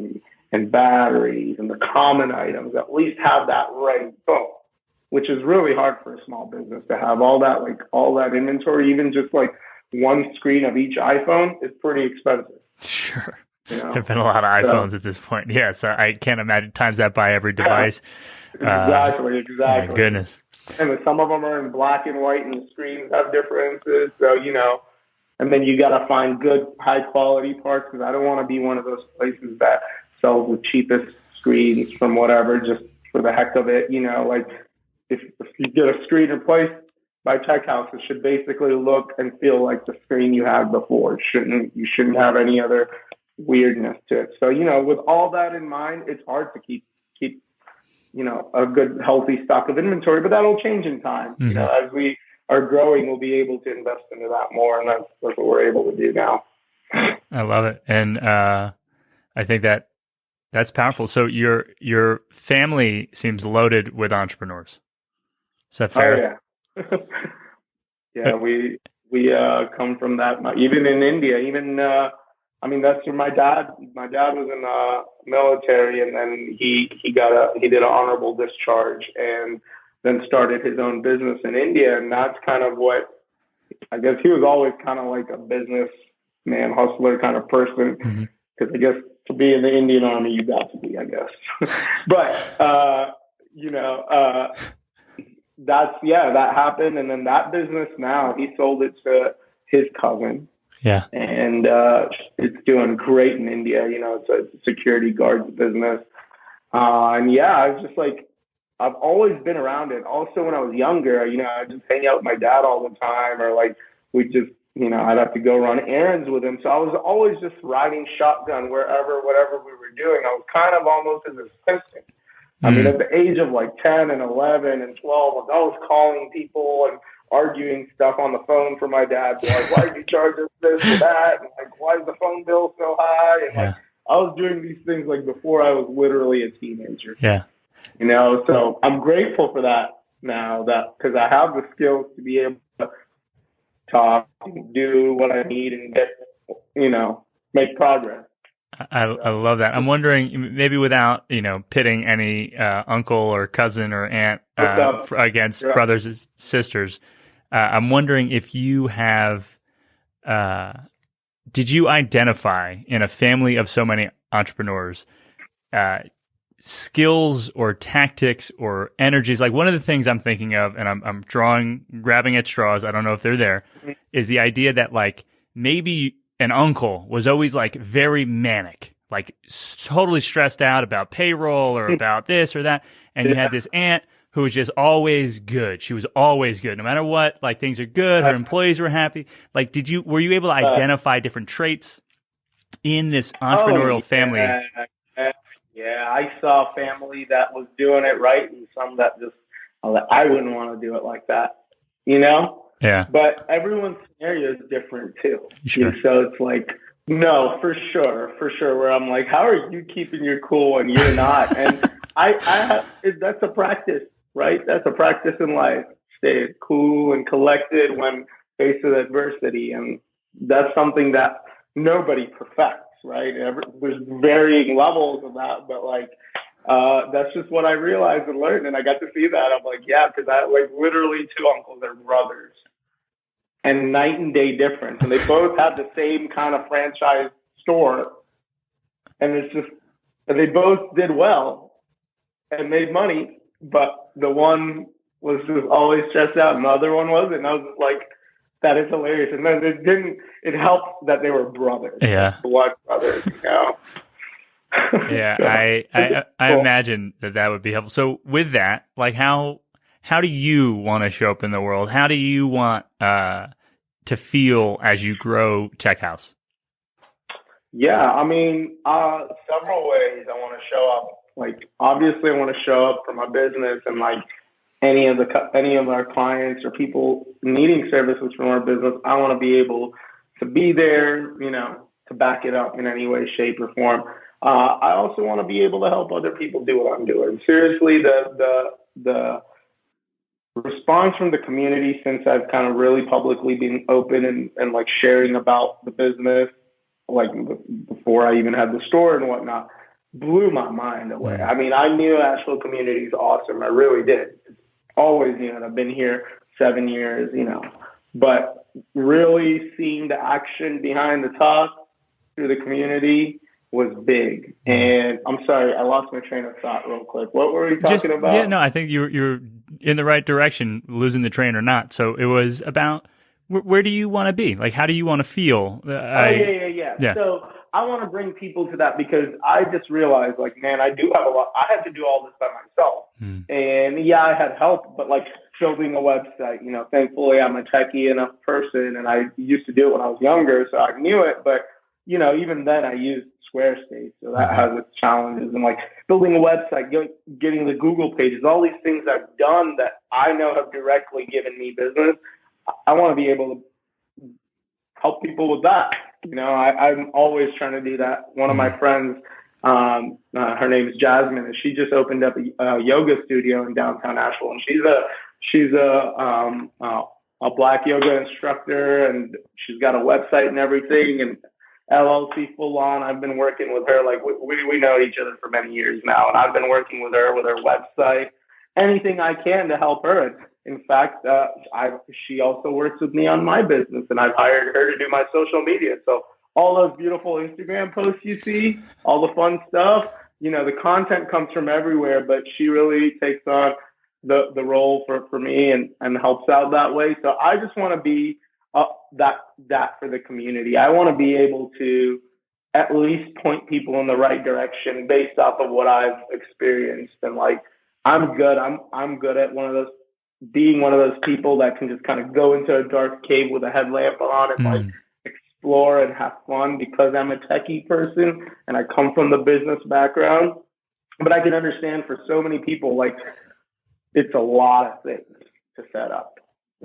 and batteries and the common items, at least have that ready, boom, which is really hard for a small business to have all that inventory. Even just like one screen of each iPhone is pretty expensive. Sure. You know? There have been a lot of iPhones at this point. Yeah, so I can't imagine times that by every device. Exactly. My goodness. And some of them are in black and white, and the screens have differences. So, and then you got to find good, high quality parts, because I don't want to be one of those places that sells the cheapest screens from whatever, just for the heck of it. Like if you get a screen replaced by Tech House, it should basically look and feel like the screen you had before. You shouldn't have any other weirdness to it. So, with all that in mind, it's hard to keep a good, healthy stock of inventory, but that'll change in time. Mm-hmm. As we are growing, we'll be able to invest into that more, and that's what we're able to do now. I love it. And I think that's powerful. So your family seems loaded with entrepreneurs. Is that fair? Oh, yeah. Yeah, we come from that. Even in India, that's where my dad was in the military, and then he did an honorable discharge, and then started his own business in India. And that's kind of what, I guess, he was always kind of like a businessman, hustler kind of person. Because I guess to be in the Indian Army, you got to be, I guess. But that happened, and then that business, now he sold it to his cousin. Yeah. And it's doing great in India. It's a security guards business. I was just like, I've always been around it. Also, when I was younger, I just hang out with my dad all the time, or like we just, I'd have to go run errands with him. So I was always just riding shotgun whatever we were doing. I was kind of almost his assistant. I mean, at the age of like 10 and 11 and 12, I was calling people and arguing stuff on the phone for my dad. Like, why did you charge us this or that? And like, why is the phone bill so high? And like, I was doing these things like before I was literally a teenager. Yeah. So I'm grateful for that now, because I have the skills to be able to talk and do what I need and get, make progress. I love that. I'm wondering, maybe without, pitting any uncle or cousin or aunt against brothers and sisters, I'm wondering if you have, did you identify in a family of so many entrepreneurs, skills or tactics or energies? Like, one of the things I'm thinking of, and I'm grabbing at straws, I don't know if they're there, is the idea that like maybe an uncle was always like very manic, like totally stressed out about payroll or about this or that. And you had this aunt who was just always good. She was always good. No matter what, like things are good. Her employees were happy. Like, were you able to identify different traits in this entrepreneurial family? Yeah. I saw a family that was doing it right, and some that just, I wouldn't want to do it like that, Yeah. But everyone's scenario is different too. Sure. So it's like, no, for sure. Where I'm like, how are you keeping your cool and you're not? And that's a practice, right? That's a practice in life. Stay cool and collected when faced with adversity. And that's something that nobody perfects, right? There's varying levels of that, but like, that's just what I realized and learned. And I got to see that. I'm like, yeah, because I like literally two uncles are brothers, and night and day difference. And they both had the same kind of franchise store. And it's just, they both did well and made money, but the one was just always stressed out and the other one wasn't. And I was just like, that is hilarious. And then it helped that they were brothers. Yeah. Blood brothers, Yeah, I imagine that would be helpful. So with that, like how do you want to show up in the world? How do you want to feel as you grow Tech House? Yeah, several ways I want to show up. Like, obviously, I want to show up for my business, and like any of our clients or people needing services from our business, I want to be able to be there, to back it up in any way, shape, or form. I also want to be able to help other people do what I'm doing. Seriously, the response from the community since I've kind of really publicly been open and like sharing about the business like before I even had the store and whatnot, blew my mind away. I mean, I knew Asheville community is awesome. I really did. Always knew it. I've been here 7 years, but really seeing the action behind the talk through the community was big. And I'm sorry, I lost my train of thought real quick. What were we talking about? Yeah, no, I think you're in the right direction, losing the train or not. So it was about where do you want to be? Like, how do you want to feel? Yeah. So I want to bring people to that because I just realized, like, man, I do have a lot. I had to do all this by myself. And yeah, I had help, but like building a website, thankfully I'm a techie enough person and I used to do it when I was younger, so I knew it. But, even then I used Squarespace, so that has its challenges. And like building a website, getting the Google pages, all these things I've done that I know have directly given me business. I want to be able to help people with that. I'm always trying to do that. One of my friends, her name is Jasmine, and she just opened up a yoga studio in downtown Asheville, and she's a Black yoga instructor, and she's got a website and everything, and LLC full on. I've been working with her, like we know each other for many years now, and I've been working with her website, anything I can to help her. In fact, she also works with me on my business, and I've hired her to do my social media. So all those beautiful Instagram posts you see, all the fun stuff, the content comes from everywhere, but she really takes on the role for me and helps out that way. So I just want to be that for the community. I want to be able to at least point people in the right direction based off of what I've experienced. And like, I'm good at being one of those people that can just kind of go into a dark cave with a headlamp on and like explore and have fun because I'm a techie person and I come from the business background. But I can understand for so many people, like, it's a lot of things to set up.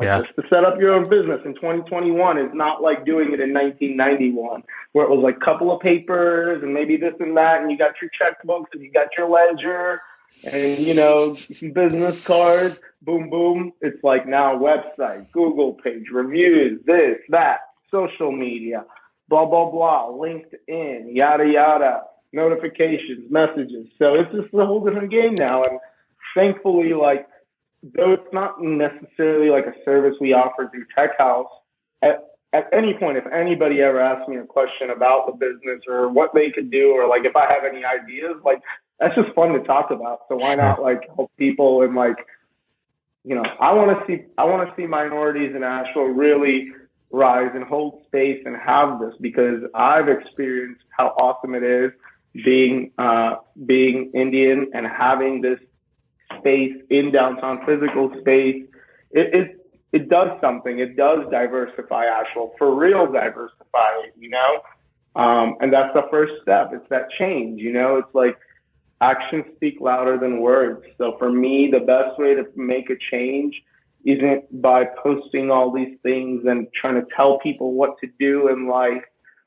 Just to set up your own business in 2021 is not like doing it in 1991, where it was like a couple of papers and maybe this and that, and you got your checkbooks and you got your ledger and, some business cards, boom, boom. It's like now website, Google page, reviews, this, that, social media, blah, blah, blah, LinkedIn, yada, yada, notifications, messages. So it's just a whole different game now. And thankfully, like, though it's not necessarily like a service we offer through Tech House, at any point, if anybody ever asks me a question about the business or what they could do, or like if I have any ideas, like that's just fun to talk about. So why not like help people and like, I want to see minorities in Asheville really rise and hold space and have this, because I've experienced how awesome it is being Indian and having this space in downtown, physical space. It does something. It does diversify Asheville, for real diversify it, and that's the first step. It's that change, it's like actions speak louder than words. So for me, the best way to make a change isn't by posting all these things and trying to tell people what to do in life.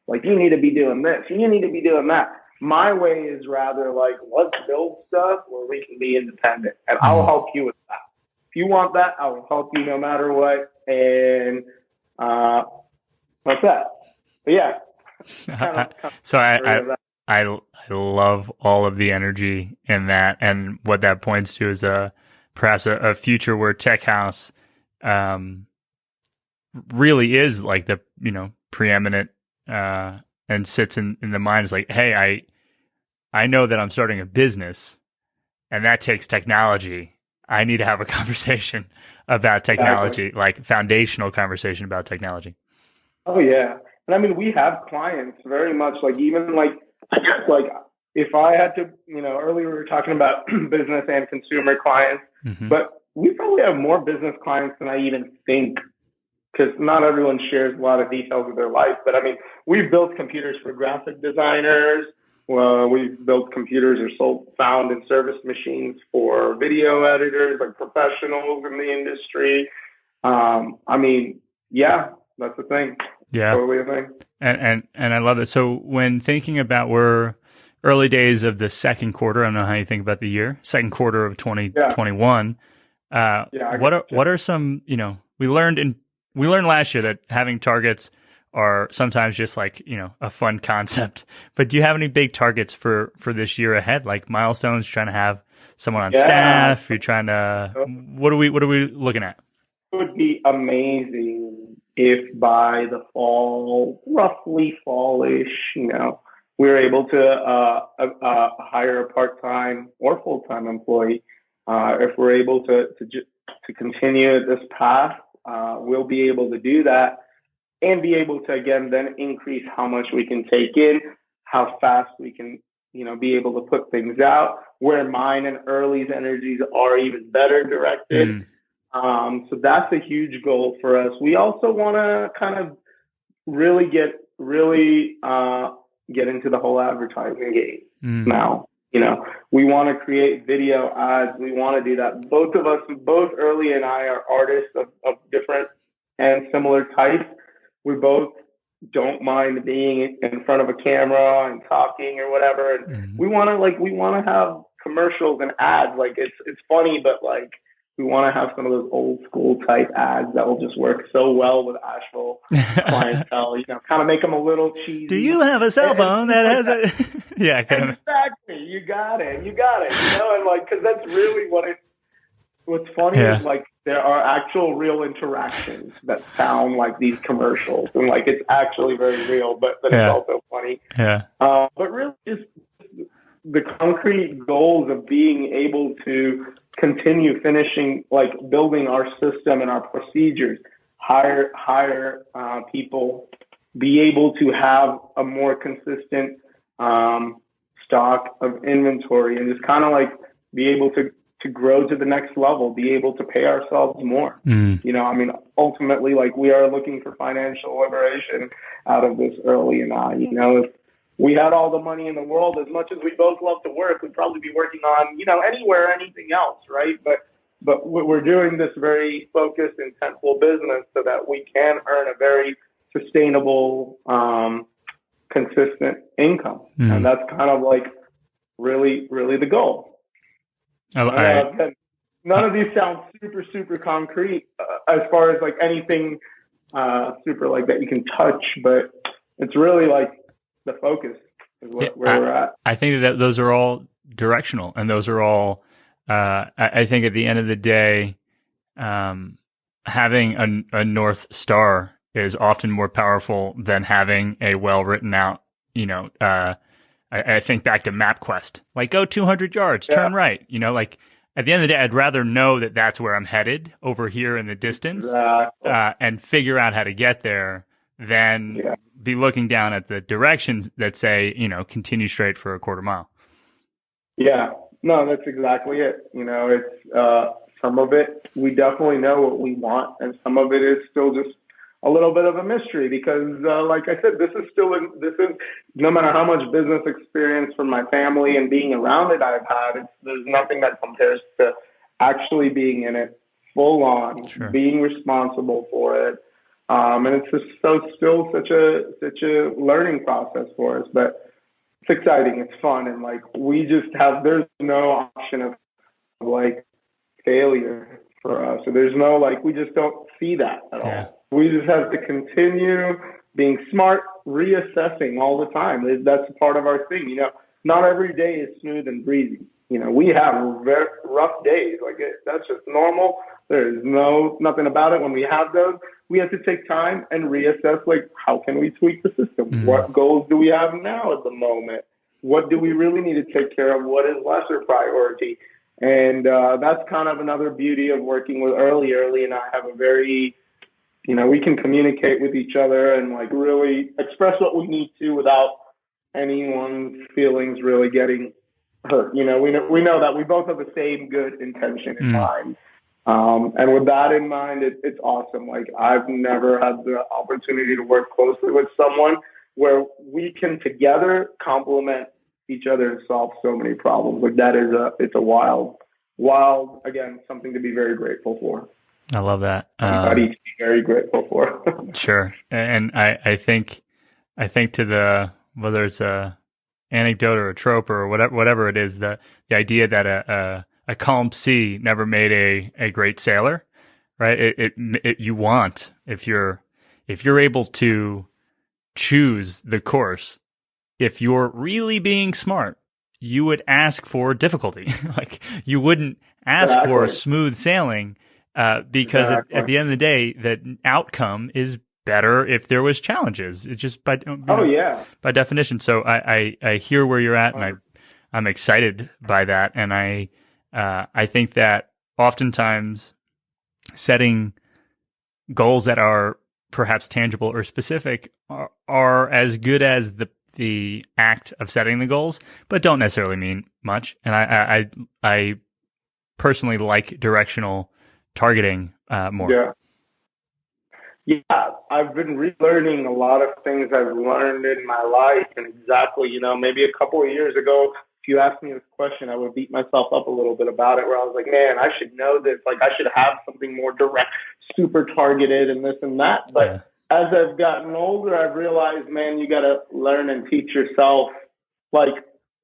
Like, you need to be doing this, you need to be doing that. My way is rather like, let's build stuff where we can be independent, and I'll help you with that. If you want that, I will help you no matter what. And that's that. But yeah. So I love all of the energy in that, and what that points to is perhaps a future where Tech House really is like the preeminent and sits in the mind. Is like, hey, I know that I'm starting a business, and that takes technology. I need to have a conversation about technology, like foundational conversation about technology. Oh yeah. And I mean, we have clients very much like, even like, I guess like if I had to, earlier we were talking about business and consumer clients, but we probably have more business clients than I even think, because not everyone shares a lot of details of their life. But I mean, we've built computers for graphic designers. We've built computers or found and serviced machines for video editors, like professionals in the industry. I mean, yeah, that's the thing. Yeah, totally a thing. And I love it. So when thinking about, we're early days of the second quarter, I don't know how you think about the year, second quarter of 2021. What are some, we learned last year that having targets are sometimes just like, a fun concept. But do you have any big targets for this year ahead? Like milestones, trying to have someone on staff, you're trying to, what are we looking at? It would be amazing if by the fall, roughly fallish, we're able to hire a part-time or full-time employee. If we're able to continue this path, we'll be able to do that and be able to, again, then increase how much we can take in, how fast we can, be able to put things out, where mine and Early's energies are even better directed. So that's a huge goal for us. We also want to kind of really get into the whole advertising game now. We want to create video ads. We want to do that. Both of us, both Early and I, are artists of different and similar types. We both don't mind being in front of a camera and talking or whatever. And we want to have commercials and ads. Like it's funny, but like we want to have some of those old school type ads that will just work so well with Asheville clientele, kind of make them a little cheesy. Do you have a cell phone that has a, yeah, exactly. You got it. And like, cause that's really what's funny is like, there are actual real interactions that sound like these commercials, and like, it's actually very real, but it's also funny. But really just the concrete goals of being able to continue finishing, like building our system and our procedures, hire people, be able to have a more consistent stock of inventory, and just kind of like be able to grow to the next level, be able to pay ourselves more. Ultimately, like we are looking for financial liberation out of this Early and I, if we had all the money in the world, as much as we both love to work, we'd probably be working on, anywhere, anything else, right? But we're doing this very focused, intentful business so that we can earn a very sustainable, consistent income. And that's kind of like really, really the goal. None of these sound super, super concrete as far as like anything super like that you can touch, but it's really like the focus is where we're at. I think that those are all directional, and those are all, I think at the end of the day, having a North Star is often more powerful than having a well written out, I think back to MapQuest, like go 200 yards, turn right, like at the end of the day, I'd rather know that that's where I'm headed over here in the distance, and figure out how to get there than be looking down at the directions that say, continue straight for a quarter mile. Yeah, no, that's exactly it. It's some of it, we definitely know what we want, and some of it is still just a little bit of a mystery because, like I said, this is no matter how much business experience from my family and being around it I've had, there's nothing that compares to actually being in it full on, being responsible for it. And it's just still such a learning process for us, but it's exciting. It's fun. And like, there's no option of like failure for us. So there's no, like, we just don't see that at all. We just have to continue being smart, reassessing all the time. That's part of our thing. Not every day is smooth and breezy. We have very rough days. Like that's just normal. There's nothing about it. When we have those, we have to take time and reassess, like, how can we tweak the system? What goals do we have now at the moment? What do we really need to take care of? What is lesser priority? And that's kind of another beauty of working with Early. Early and I have a very, we can communicate with each other and like really express what we need to without anyone's feelings really getting hurt. We know that we both have the same good intention in mind. And with that in mind, it's awesome. Like I've never had the opportunity to work closely with someone where we can together complement each other and solve so many problems. Like that it's a wild, again, something to be very grateful for. I love that. To be very grateful for. Sure. And I think to the, whether it's a anecdote or a trope or whatever it is, the idea that a calm sea never made a great sailor, right? You want, if you're able to choose the course, if you're really being smart, you would ask for difficulty. Like you wouldn't ask for smooth sailing, because at the end of the day, the outcome is better if there was challenges. It's just by by definition. So I hear where you're at, and I'm excited by that, and I think that oftentimes setting goals that are perhaps tangible or specific are as good as the act of setting the goals, but don't necessarily mean much. And I personally like directional targeting more. Yeah, I've been relearning a lot of things I've learned in my life, and exactly, maybe a couple of years ago, if you asked me this question, I would beat myself up a little bit about it, where I was like, man, I should know this. Like, I should have something more direct, super targeted, and this and that. But as I've gotten older, I've realized, man, you got to learn and teach yourself, like,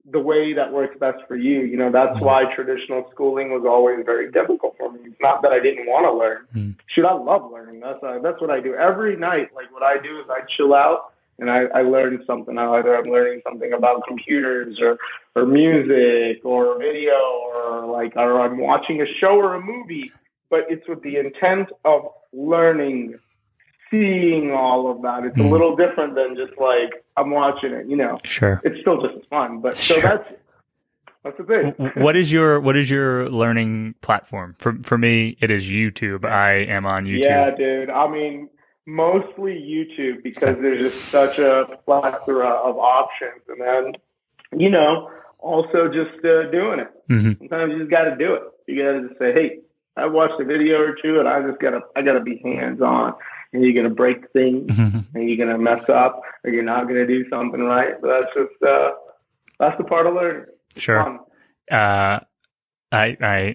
the way that works best for you. That's why traditional schooling was always very difficult for me. It's not that I didn't want to learn. Shoot, I love learning. That's what I do every night. Like, what I do is I chill out and I learn something. Either I'm learning something about computers or music or video or I'm watching a show or a movie, but it's with the intent of learning, seeing all of that. It's a little different than just like I'm watching it, Sure. It's still just as fun, but so that's the thing. What is your learning platform? For me, it is YouTube. I am on YouTube. Yeah, dude. I mean, mostly YouTube, because there's just such a plethora of options, and then also just doing it. Sometimes you just got to do it. You got to just say, hey, I watched a video or two, and I gotta be hands on. And you're gonna break things, and you're gonna mess up, or you're not gonna do something right. So that's just that's the part of learning. Sure. I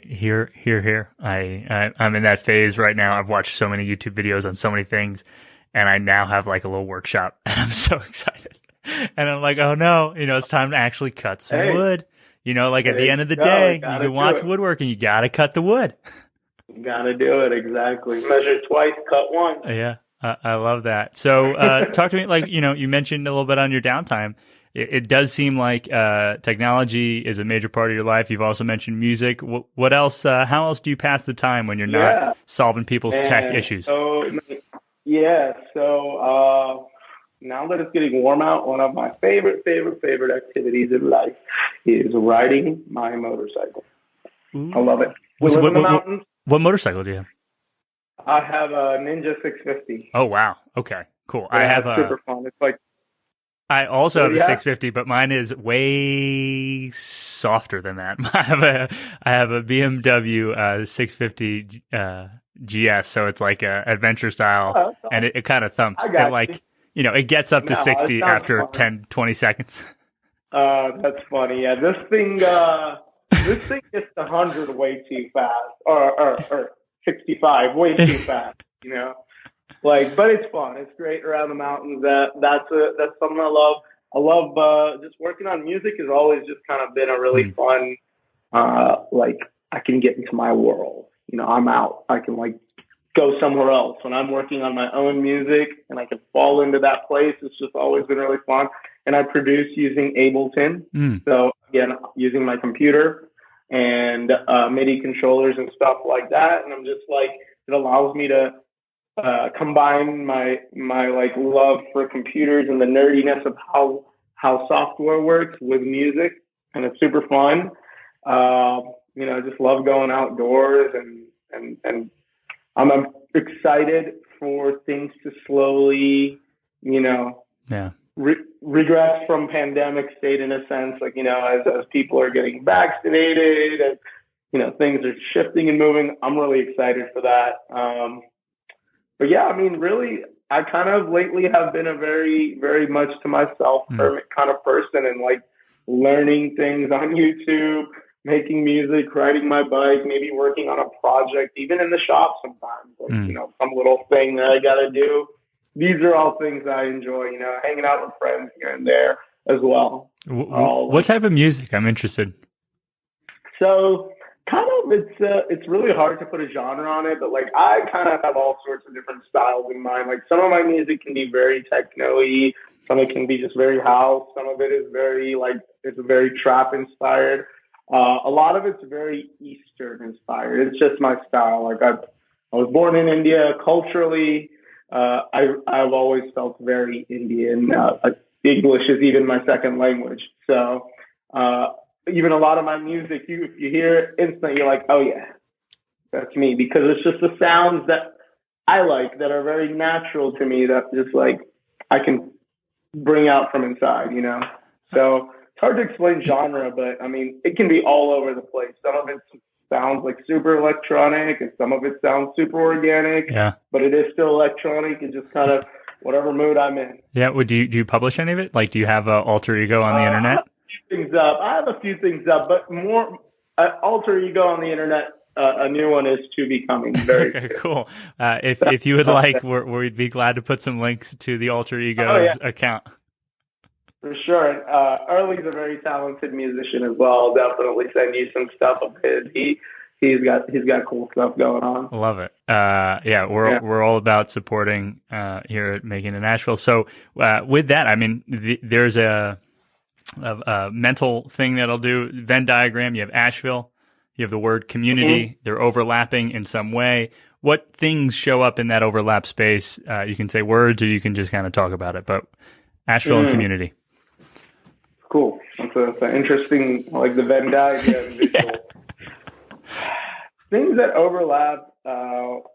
hear. I'm in that phase right now. I've watched so many YouTube videos on so many things, and I now have like a little workshop, and I'm so excited. And I'm like, oh no, it's time to actually cut some wood. Like at the end of the day, you can watch woodworking. You gotta cut the wood. Got to do it. Exactly. Measure twice, cut once. Yeah. I love that. So talk to me, like, you mentioned a little bit on your downtime. It does seem like technology is a major part of your life. You've also mentioned music. What else? How else do you pass the time when you're not solving people's tech issues? So now that it's getting warm out, one of my favorite activities in life is riding my motorcycle. Ooh. I love it. We live in the mountains. What motorcycle do you have? I have a Ninja 650. Oh, wow. Okay, cool. Yeah, I have super fun. It's like, I also have a 650, but mine is way softer than that. I have a BMW 650 GS, so it's like a adventure style, and it kind of thumps. It gets up to 60 after 10, 20 seconds. That's funny. Yeah, this thing gets to 100 way too fast, or 65 way too fast. But it's fun. It's great around the mountains. That's something I love. I love just working on music has always just kind of been a really fun. I can get into my world. I'm out. I can go somewhere else when I'm working on my own music, and I can fall into that place. It's just always been really fun. And I produce using Ableton. So again, using my computer and MIDI controllers and stuff like that. And I'm just it allows me to combine my love for computers and the nerdiness of how software works with music. And it's super fun. I just love going outdoors, and I'm excited for things to slowly, regress from pandemic state in a sense, as people are getting vaccinated and, things are shifting and moving. I'm really excited for that. But yeah, really, I kind of lately have been a very, very much to myself hermit kind of person, and learning things on YouTube, making music, riding my bike, maybe working on a project, even in the shop sometimes, some little thing that I got to do. These are all things I enjoy, hanging out with friends here and there as well. What type of music? I'm interested. So Kind of, it's really hard to put a genre on it, but like I kind of have all sorts of different styles in mind. Like some of my music can be very techno-y, some of it can be just very house, some of it is very like it's very trap inspired. A lot of it's very Eastern inspired. It's just my style. Like I was born in India. Culturally, I've always felt very Indian. English is even my second language, so. Even a lot of my music, if you hear it instantly, you're like, oh yeah, that's me, because it's just the sounds that I like that are very natural to me that just like I can bring out from inside, you know? So it's hard to explain genre, but I mean, it can be all over the place. Some of it sounds like super electronic and some of it sounds super organic, but it is still electronic. It's just kind of whatever mood I'm in. Yeah. Do you publish any of it? Like, do you have an alter ego on the internet? I have a few things up, but more alter ego on the internet. A new one is to be coming. Very okay, cool. If you would like, we'd be glad to put some links to the alter ego's account. For sure. Early's a very talented musician as well. I'll definitely send you some stuff of his. He's got cool stuff going on. Love it. We're all about supporting here at Making It in Asheville. So with that, I mean, there's a mental thing that I'll do. Venn diagram. You have Asheville. You have the word community. Mm-hmm. They're overlapping in some way. What things show up in that overlap space? You can say words, or you can just kind of talk about it. But Asheville and community. Cool. That's an interesting, like the Venn diagram visual. Things that overlap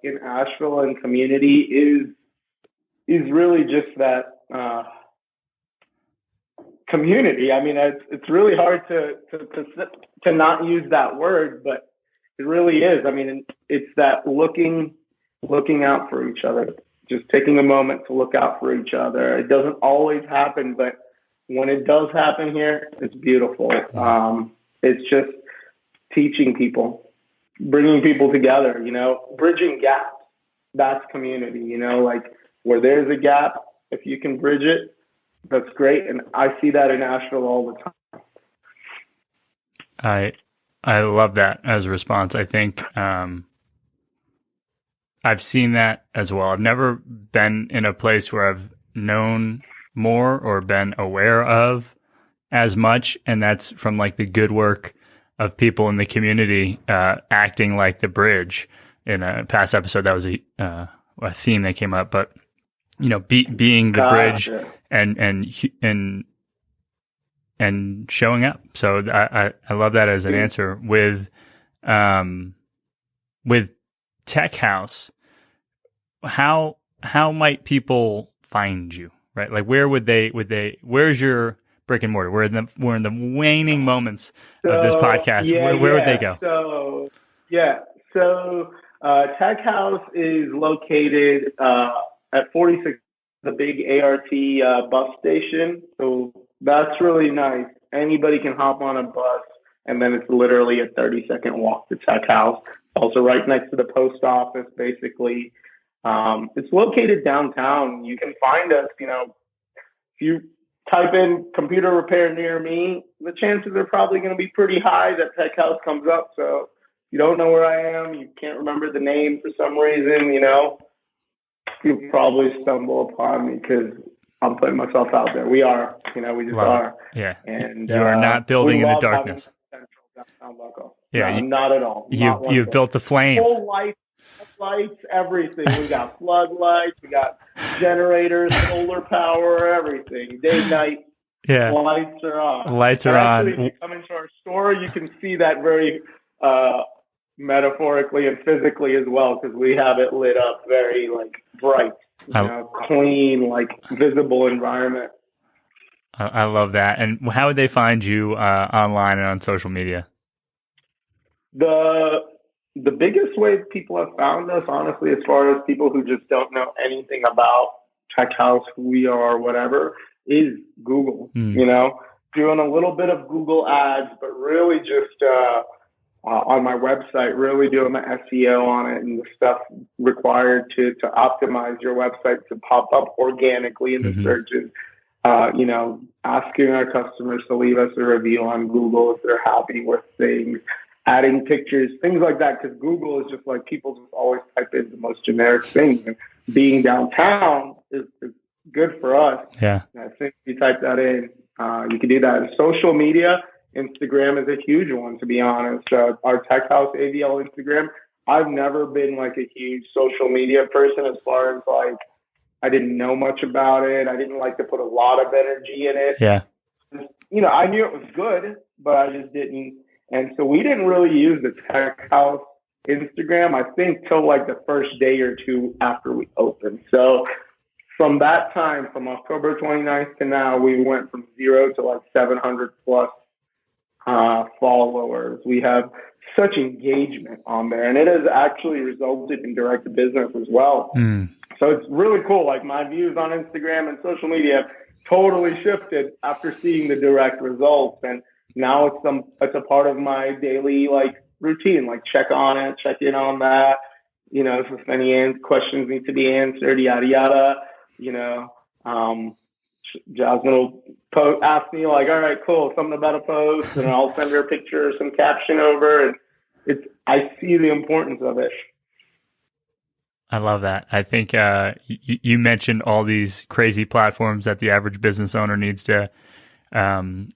in Asheville and community is really just that. Community. I mean, it's really hard to not use that word, but it really is. I mean, it's that looking out for each other, just taking a moment to look out for each other. It doesn't always happen, but when it does happen here, it's beautiful. It's just teaching people, bringing people together, you know, bridging gaps. That's community, you know, like where there's a gap, if you can bridge it, that's great, and I see that in Asheville all the time. I love that as a response. I think I've seen that as well. I've never been in a place where I've known more or been aware of as much, and that's from like the good work of people in the community acting like the bridge. In a past episode, that was a theme that came up, but you know, being the bridge and showing up. So I love that as an answer. With Tech House, how might people find you? Right, like where would they? Where's your brick and mortar? We're in the waning moments of this podcast. Where would they go? So Tech House is located at 46, the big ART bus station. So that's really nice. Anybody can hop on a bus, and then it's literally a 30-second walk to Tech House. Also right next to the post office, basically. It's located downtown. You can find us, you know, if you type in computer repair near me, the chances are probably going to be pretty high that Tech House comes up. So if you don't know where I am, you can't remember the name for some reason, you know, you'll probably stumble upon me because I'm putting myself out there. We are, you know, we just are. Yeah. And you are not building in the darkness. Yeah, no, not at all. You've built the flame. Whole lights, everything. We got floodlights, we got generators, solar power, everything. Day, night. Yeah. Lights are on. Lights are on. If you come into our store, you can see that very metaphorically and physically as well, because we have it lit up very like bright, you know, clean, like visible environment. I love that. And how would they find you online and on social media? The biggest way people have found us, honestly, as far as people who just don't know anything about Tech House, who we are, whatever, is Google. You know, doing a little bit of Google ads, but really just on my website, really doing the SEO on it and the stuff required to optimize your website to pop up organically in the searches. You know, asking our customers to leave us a review on Google if they're happy with things, adding pictures, things like that. Because Google is just like people just always type in the most generic things, and being downtown is good for us. Yeah. And I think if you type that in, you can do that. Social media, Instagram is a huge one, to be honest. Our Tech House AVL Instagram, I've never been like a huge social media person as far as like, I didn't know much about it. I didn't like to put a lot of energy in it. Yeah. You know, I knew it was good, but I just didn't. And so we didn't really use the Tech House Instagram, I think, till like the first day or two after we opened. So from that time, from October 29th to now, we went from 0 to like 700 plus followers. We have such engagement on there, and it has actually resulted in direct business as well. So it's really cool. Like my views on Instagram and social media totally shifted after seeing the direct results. And now it's a part of my daily like routine, like check on it, check in on that, you know, if any questions need to be answered, yada, yada, you know. Jasmine will ask me like, all right, cool, something about a post, and I'll send her a picture or some caption over, and I see the importance of it. I love that. I think you mentioned all these crazy platforms that the average business owner needs to, I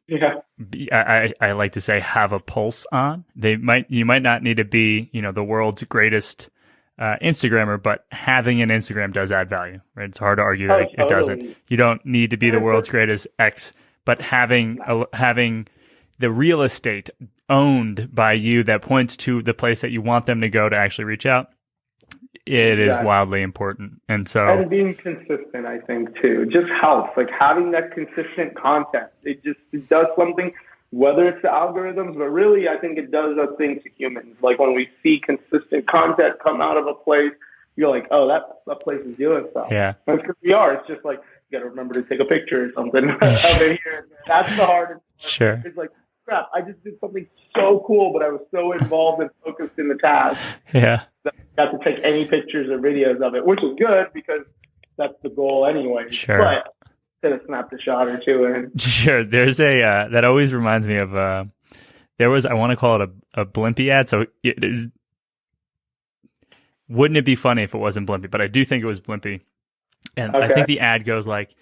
like to say, have a pulse on. You might not need to be, you know, the world's greatest Instagrammer, but having an Instagram does add value, right? It's hard to argue that it doesn't. You don't need to be the world's greatest X, but having the real estate owned by you that points to the place that you want them to go to actually reach out, it is wildly important. And being consistent, I think, too, just helps. Like having that consistent content, it does something, whether it's the algorithms, but really I think it does a thing to humans. Like when we see consistent content come out of a place, you're like, oh, that place is doing stuff. Yeah. And because we are, it's just like, you got to remember to take a picture or something of it here. That's the hardest part. Sure. It's like, crap, I just did something so cool, but I was so involved and focused in the task. Yeah. That I got to take any pictures or videos of it, which is good because that's the goal anyway. Sure. But could have snapped a shot or two in. Sure. There's a, that always reminds me of, there was, I want to call it a Blimpie ad. So wouldn't it be funny if it wasn't Blimpie? But I do think it was Blimpie. And I think the ad goes like,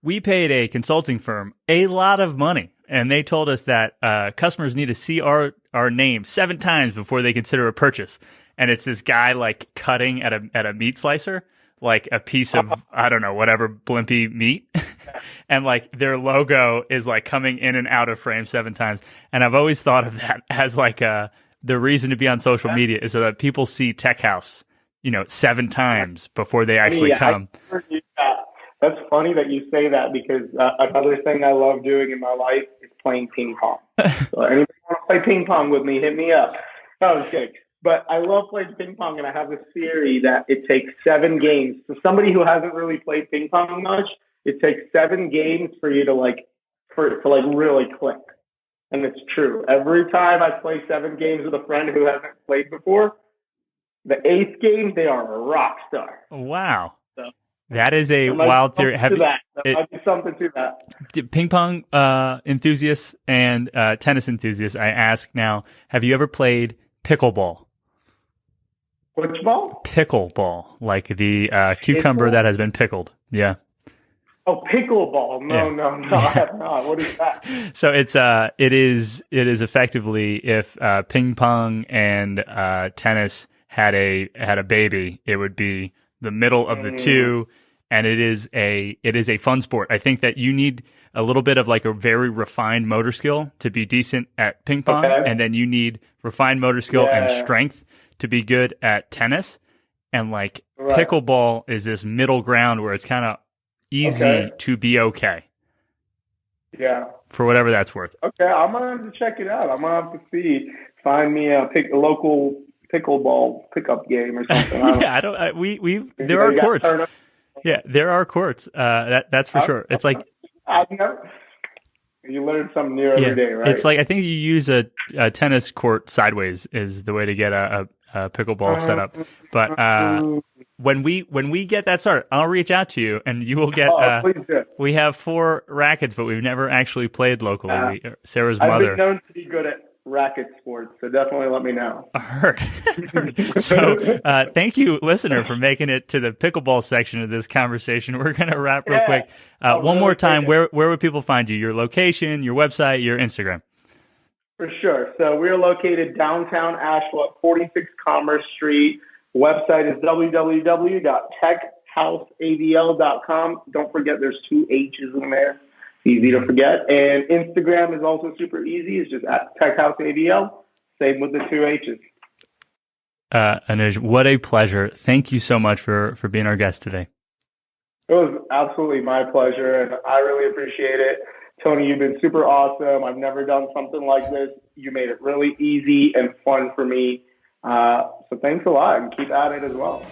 we paid a consulting firm a lot of money, and they told us that customers need to see our name 7 times before they consider a purchase. And it's this guy like cutting at a meat slicer, like a piece of, I don't know, whatever Blimpie meat. And like their logo is like coming in and out of frame 7 times. And I've always thought of that as like the reason to be on social media is so that people see Tech House, you know, 7 times before they actually come. That's funny that you say that because another thing I love doing in my life is playing ping pong. So anybody want to play ping pong with me, hit me up. No, I'm just kidding. But I love playing ping pong, and I have this theory that it takes 7 games. For somebody who hasn't really played ping pong much, it takes 7 games for you to really click. And it's true. Every time I play 7 games with a friend who hasn't played before, the 8th game, they are a rock star. Wow. So, that is a wild theory. There might be something to that. Ping pong enthusiasts and tennis enthusiasts, I ask now, have you ever played pickleball? Which ball? Pickleball, like the cucumber that has been pickled. Yeah. Oh, pickleball. No, I have not. What is that? So it is effectively if ping pong and tennis had a baby, it would be the middle of the two, and it is a fun sport. I think that you need a little bit of like a very refined motor skill to be decent at ping pong, and then you need refined motor skill and strength to be good at tennis. And like pickleball is this middle ground where it's kind of easy to be okay. Yeah. For whatever that's worth. Okay, I'm gonna have to check it out. I'm gonna have to find me a local pickleball pickup game or something. There are courts. Yeah, there are courts. That's for sure. It's like you learn something new every day, right? It's like I think you use a tennis court sideways is the way to get a pickleball set up. But when we get that started, I'll reach out to you and you will get. Please do. We have 4 rackets, but we've never actually played locally. Sarah's mother. I've been known to be good at racket sports. So definitely let me know. Heard. So thank you, listener, for making it to the pickleball section of this conversation. We're going to wrap real quick. One more time, where would people find you? Your location, your website, your Instagram? For sure. So we're located downtown Asheville at 46 Commerce Street. Website is www.techhouseavl.com. Don't forget there's 2 H's in there. Easy to forget. And Instagram is also super easy. It's just at techhouseavl. Same with the 2 H's. Anuj, what a pleasure. Thank you so much for being our guest today. It was absolutely my pleasure, and I really appreciate it. Tony, you've been super awesome. I've never done something like this. You made it really easy and fun for me. So thanks a lot, and keep at it as well.